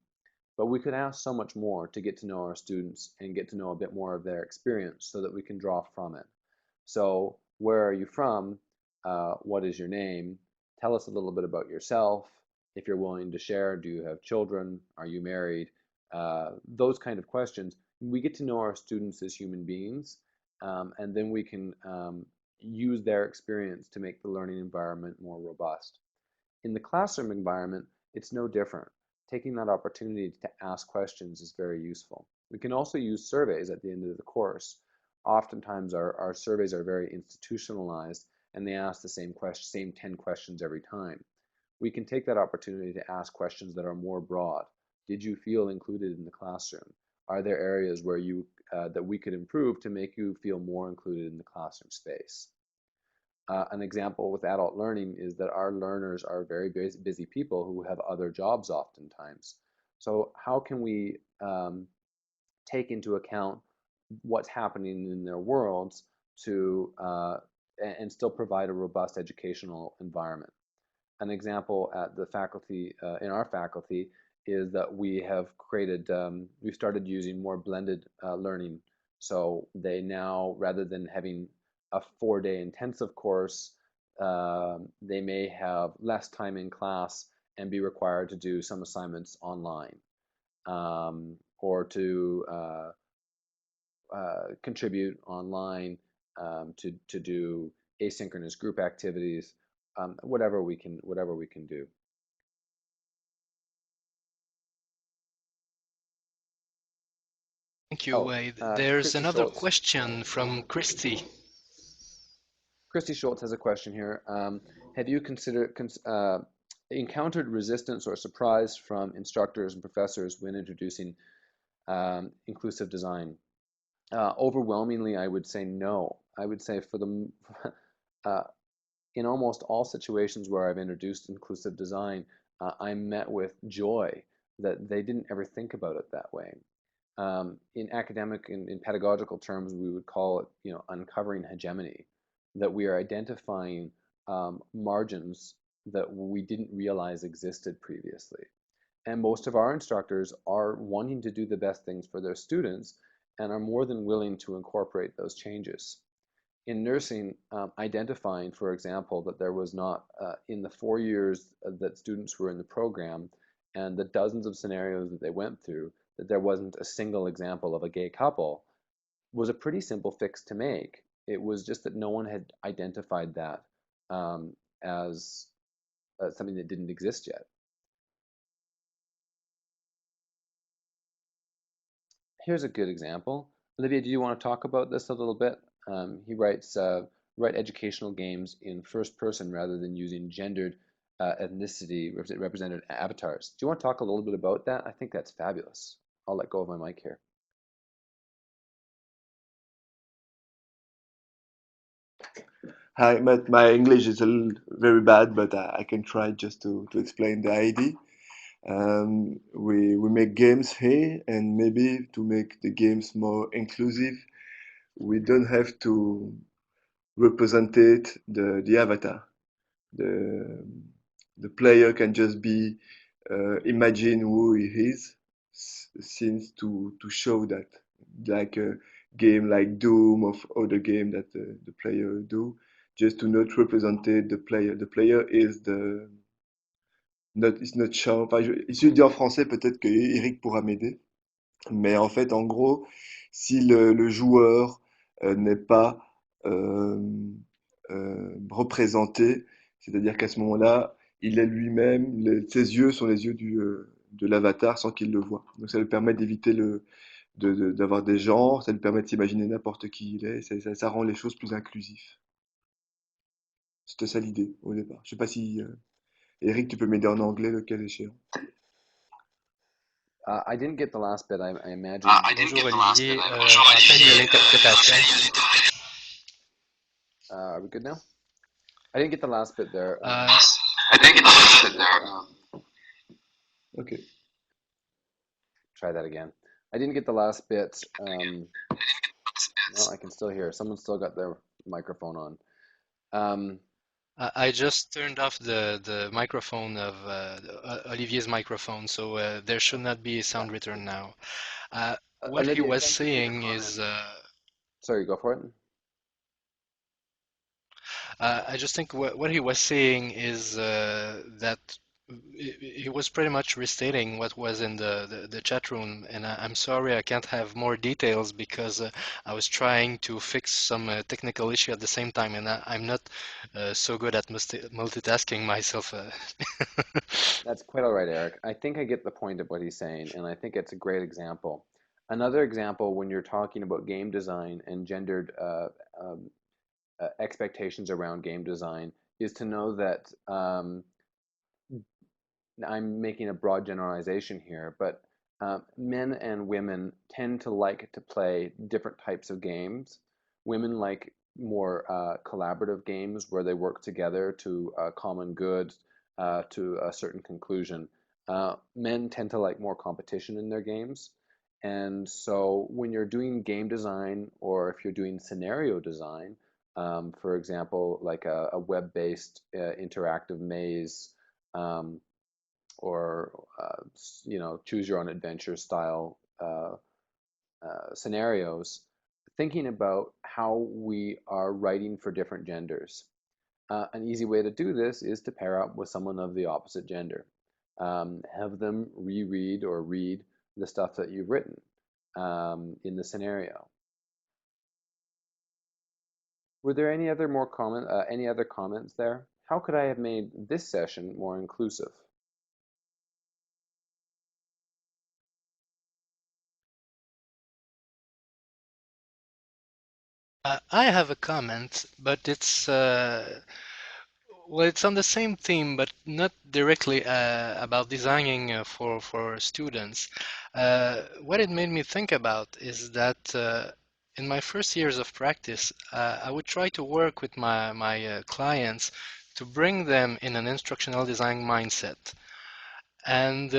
But we could ask so much more to get to know our students and get to know a bit more of their experience so that we can draw from it. So, where are you from? What is your name? Tell us a little bit about yourself. If you're willing to share, do you have children? Are you married? Those kind of questions. We get to know our students as human beings, and then we can use their experience to make the learning environment more robust. In the classroom environment, it's no different. Taking that opportunity to ask questions is very useful. We can also use surveys at the end of the course. Oftentimes our surveys are very institutionalized and they ask the same 10 questions every time. We can take that opportunity to ask questions that are more broad. Did you feel included in the classroom? Are there areas where that we could improve to make you feel more included in the classroom space? An example with adult learning is that our learners are very busy people who have other jobs oftentimes. So how can we take into account what's happening in their worlds to and still provide a robust educational environment? An example at the faculty, in our faculty, is that we have created, we started using more blended learning. So they now, rather than having a 4-day intensive course, they may have less time in class and be required to do some assignments online, or to contribute online, to do asynchronous group activities, whatever we can do.
Thank you,
Oh,
Wade. There's
Christy
another
Schultz.
question from Christy.
Christy Schultz has a question here. Have you encountered resistance or surprise from instructors and professors when introducing inclusive design? Overwhelmingly, I would say no. I would say for the in almost all situations where I've introduced inclusive design, I'm met with joy that they didn't ever think about it that way. In academic and in pedagogical terms, we would call it, uncovering hegemony, that we are identifying margins that we didn't realize existed previously. And most of our instructors are wanting to do the best things for their students and are more than willing to incorporate those changes. In nursing, identifying, for example, that there was not, in the 4 years that students were in the program and the dozens of scenarios that they went through, that there wasn't a single example of a gay couple, was a pretty simple fix to make. It was just that no one had identified that as something that didn't exist yet. Here's a good example. Olivia, do you want to talk about this a little bit? He writes, write educational games in first person rather than using gendered ethnicity represented avatars. Do you want to talk a little bit about that? I think that's fabulous. I'll let go of my mic here.
Hi, my English is very bad, but I can try just to explain the idea. We make games here, and maybe to make the games more inclusive, we don't have to represent the avatar. The the player can just be imagine who he is, since to show that, like a game like Doom or other game that the player do, just to not represent the player. The player is the is not shown. Enfin, je le dis en français, peut-être que Eric pourra m'aider. Mais en fait, en gros, si le joueur n'est pas euh, représenté, c'est-à-dire qu'à ce moment-là, il est lui-même, ses yeux sont les yeux de l'avatar sans qu'il le voit. Donc ça lui permet d'éviter d'avoir des genres, ça lui permet de s'imaginer n'importe qui il est, ça rend les choses plus inclusives. C'était ça l'idée au départ. Je sais pas si Eric, tu peux m'aider en anglais, le cas échéant.
I didn't get the last bit. I imagine.
Bonjour Olivier, appel de l'interprétation.
Are we good now? I didn't get the last bit there.
Ok.
Try that again. I didn't get the last bit. No, I can still hear. Someone's still got their microphone on.
I just turned off the microphone of Olivier's microphone, so there should not be a sound return now. What he
Olivia,
was
thank you for your
saying is,
Sorry, go for it.
I just think what he was saying is that he was pretty much restating what was in the chat room, and I'm sorry I can't have more details because I was trying to fix some technical issue at the same time, and I'm not so good at multitasking myself.
That's quite all right, Eric. I think I get the point of what he's saying, and I think it's a great example. Another example, when you're talking about game design and gendered expectations around game design, is to know that I'm making a broad generalization here, but men and women tend to like to play different types of games. Women like more collaborative games where they work together to a common good, to a certain conclusion. Men tend to like more competition in their games. And so when you're doing game design, or if you're doing scenario design, for example, like a web-based interactive maze, or choose your own adventure style scenarios, thinking about how we are writing for different genders. An easy way to do this is to pair up with someone of the opposite gender. Have them reread or read the stuff that you've written in the scenario. Were there any other any other comments there? How could I have made this session more inclusive?
I have a comment, but well, it's on the same theme, but not directly about designing for students. What it made me think about is that in my first years of practice, I would try to work with my clients to bring them in an instructional design mindset. And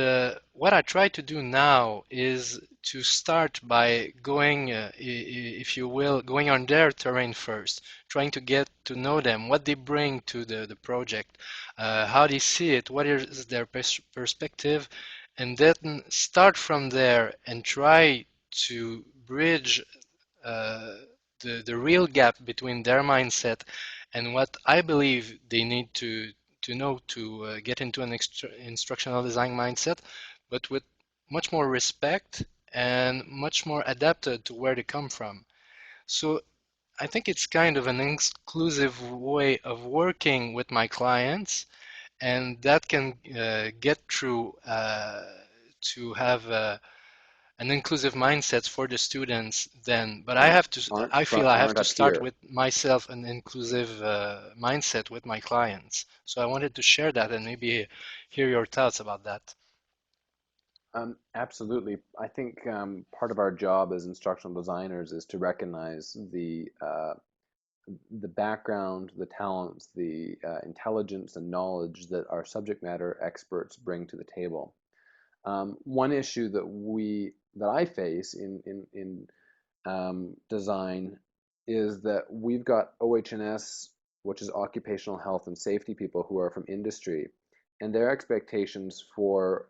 what I try to do now is to start by going, if you will, going on their terrain first, trying to get to know them, what they bring to the project, how they see it, what is their perspective, and then start from there and try to bridge uh, the real gap between their mindset and what I believe they need to know to get into an instructional design mindset, but with much more respect and much more adapted to where they come from. So I think it's kind of an inclusive way of working with my clients, and that can get through to have an inclusive mindset for the students then. But I feel I have
Aren't
to
up
start
here.
with myself an inclusive mindset with my clients. So I wanted to share that and maybe hear your thoughts about that.
Absolutely. I think part of our job as instructional designers is to recognize the background, the talents, the intelligence and knowledge that our subject matter experts bring to the table. One issue that I face in design is that we've got OH&S, which is occupational health and safety people who are from industry, and their expectations for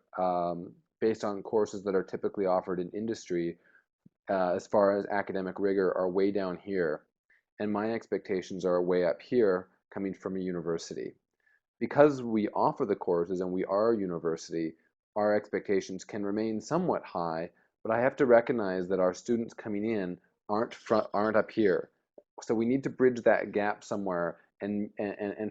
based on courses that are typically offered in industry, as far as academic rigor, are way down here, and my expectations are way up here, coming from a university. Because we offer the courses and we are a university, our expectations can remain somewhat high, but I have to recognize that our students coming in aren't up here. So we need to bridge that gap somewhere and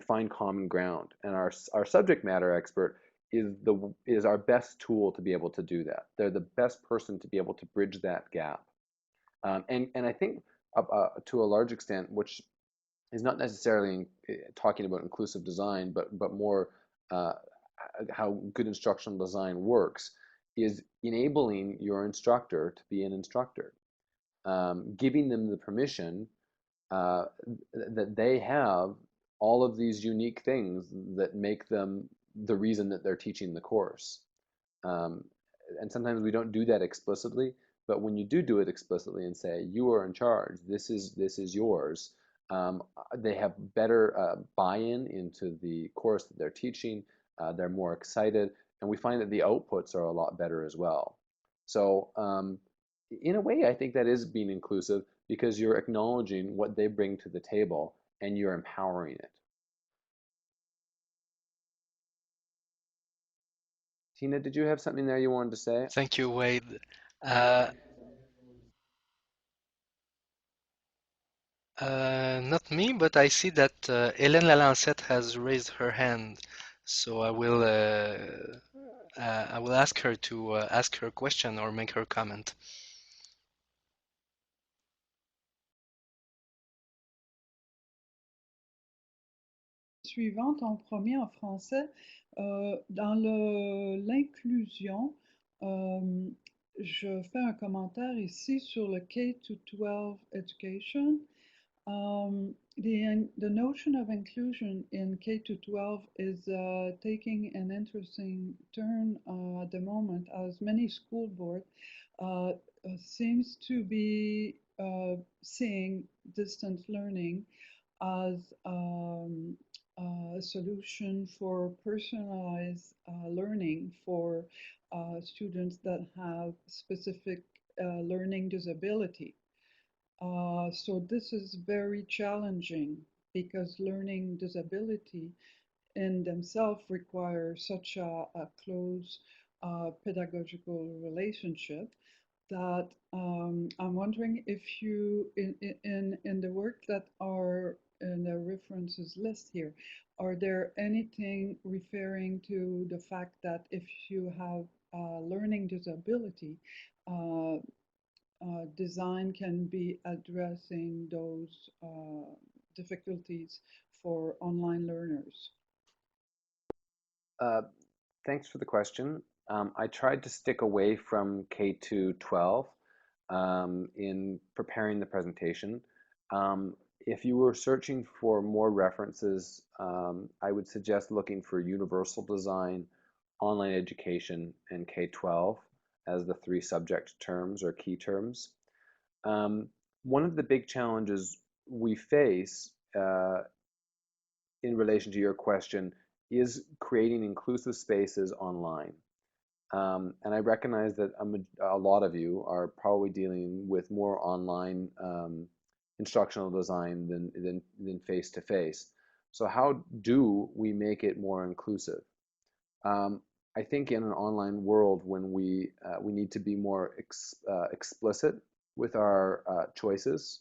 find common ground. And our subject matter expert is our best tool to be able to do that. They're the best person to be able to bridge that gap. And I think to a large extent, which is not necessarily talking about inclusive design, but more uh, how good instructional design works, is enabling your instructor to be an instructor, giving them the permission uh, that they have all of these unique things that make them the reason that they're teaching the course. Um, and sometimes we don't do that explicitly, but when you do it explicitly and say you are in charge, this is yours, they have better buy-in into the course that they're teaching. They're more excited, and we find that the outputs are a lot better as well. So in a way, I think that is being inclusive because you're acknowledging what they bring to the table and you're empowering it. Tina, did you have something there you wanted to say?
Thank you, Wade. Uh, Not me, but I see that Hélène Lalancette has raised her hand, so I will ask her to ask her question or make her comment.
Suivante en premier en français. Dans l'inclusion, je fais un commentaire ici sur le K-12 education. The notion of inclusion in K-12 is taking an interesting turn at the moment, as many school boards seems to be seeing distance learning as a solution for personalized learning for students that have specific learning disability. So this is very challenging because learning disability in themselves require such a close pedagogical relationship that I'm wondering if you, in the work that are in the references list here, are there anything referring to the fact that if you have learning disability, uh, design can be addressing those difficulties for online learners?
Thanks for the question. I tried to stick away from K-12 in preparing the presentation. If you were searching for more references, I would suggest looking for universal design, online education, and K-12 as the three subject terms or key terms. One of the big challenges we face in relation to your question is creating inclusive spaces online. And I recognize that a lot of you are probably dealing with more online instructional design than face-to-face. So how do we make it more inclusive? I think in an online world, when we need to be more explicit with our choices,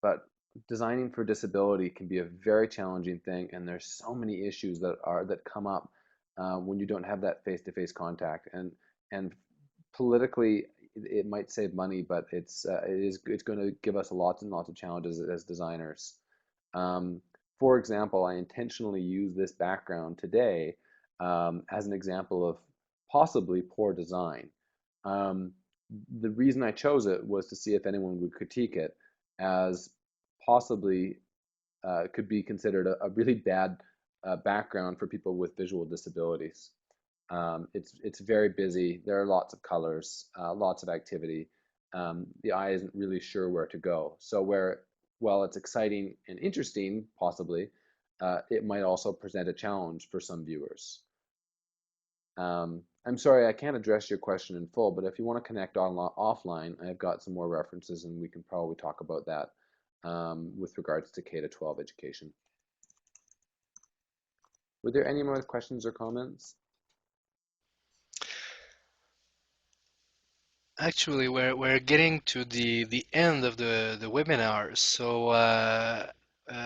but designing for disability can be a very challenging thing, and there's so many issues that come up when you don't have that face-to-face contact. And politically, it might save money, but it's going to give us lots and lots of challenges as designers. For example, I intentionally use this background today as an example of possibly poor design. The reason I chose it was to see if anyone would critique it as possibly could be considered a really bad background for people with visual disabilities. It's very busy. There are lots of colors, lots of activity. The eye isn't really sure where to go. So while it's exciting and interesting, possibly, it might also present a challenge for some viewers. I'm sorry, I can't address your question in full, but if you want to connect offline, I've got some more references and we can probably talk about that with regards to K-12 education. Were there any more questions or comments?
Actually, we're getting to the end of the webinar, so I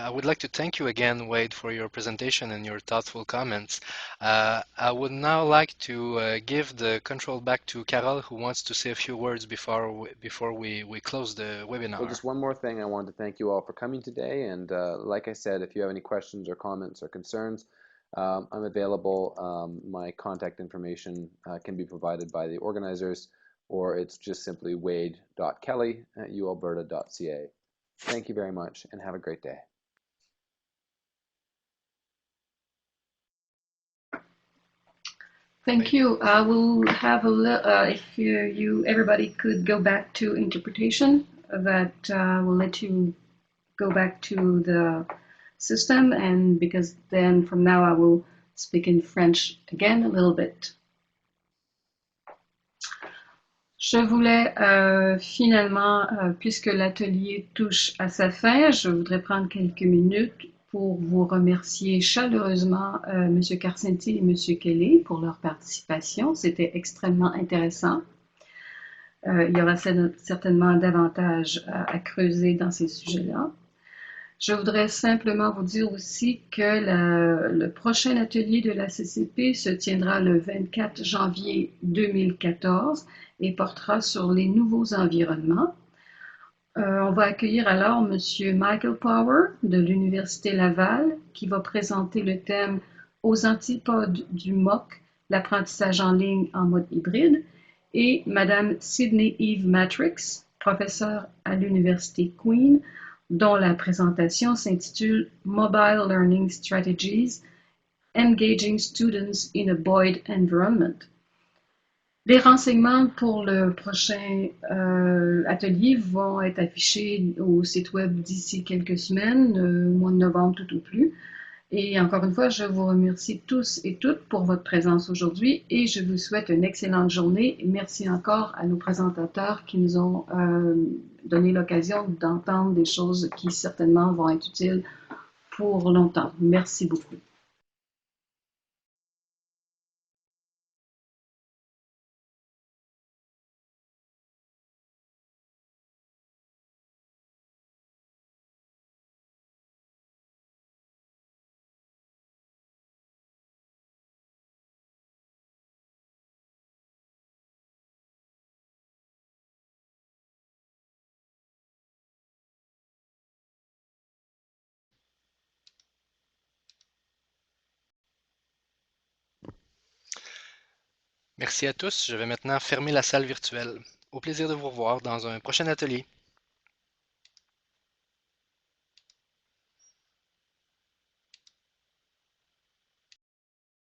would like to thank you again, Wade, for your presentation and your thoughtful comments. I would now like to give the control back to Carol, who wants to say a few words before we close the webinar.
Well, just one more thing. I wanted to thank you all for coming today, and like I said, if you have any questions or comments or concerns, I'm available. My contact information can be provided by the organizers, or it's just simply wade.kelly@ualberta.ca. Thank you very much, and have a great day.
Thank you. I will have if everybody could go back to interpretation, that will let you go back to the system, and because then from now I will speak in French again a little bit. Je voulais finalement, puisque l'atelier touche à sa fin, je voudrais prendre quelques minutes pour vous remercier chaleureusement M. Karsenty et M. Kelly pour leur participation. C'était extrêmement intéressant. Il y aura certainement davantage à creuser dans ces sujets-là. Je voudrais simplement vous dire aussi que le prochain atelier de la CCP se tiendra le 24 janvier 2014 et portera sur les nouveaux environnements. On va accueillir alors M. Michael Power de l'Université Laval qui va présenter le thème « Aux antipodes du MOOC, l'apprentissage en ligne en mode hybride » et Mme Sydney Eve Matrix, professeure à l'Université Queen, dont la présentation s'intitule « Mobile Learning Strategies, Engaging Students in a Boyd Environment ». Les renseignements pour le prochain atelier vont être affichés au site web d'ici quelques semaines, mois de novembre tout au plus. Et encore une fois, je vous remercie tous et toutes pour votre présence aujourd'hui et je vous souhaite une excellente journée. Merci encore à nos présentateurs qui nous ont donné l'occasion d'entendre des choses qui certainement vont être utiles pour longtemps. Merci beaucoup.
Merci à tous. Je vais maintenant fermer la salle virtuelle. Au plaisir de vous revoir dans un prochain atelier.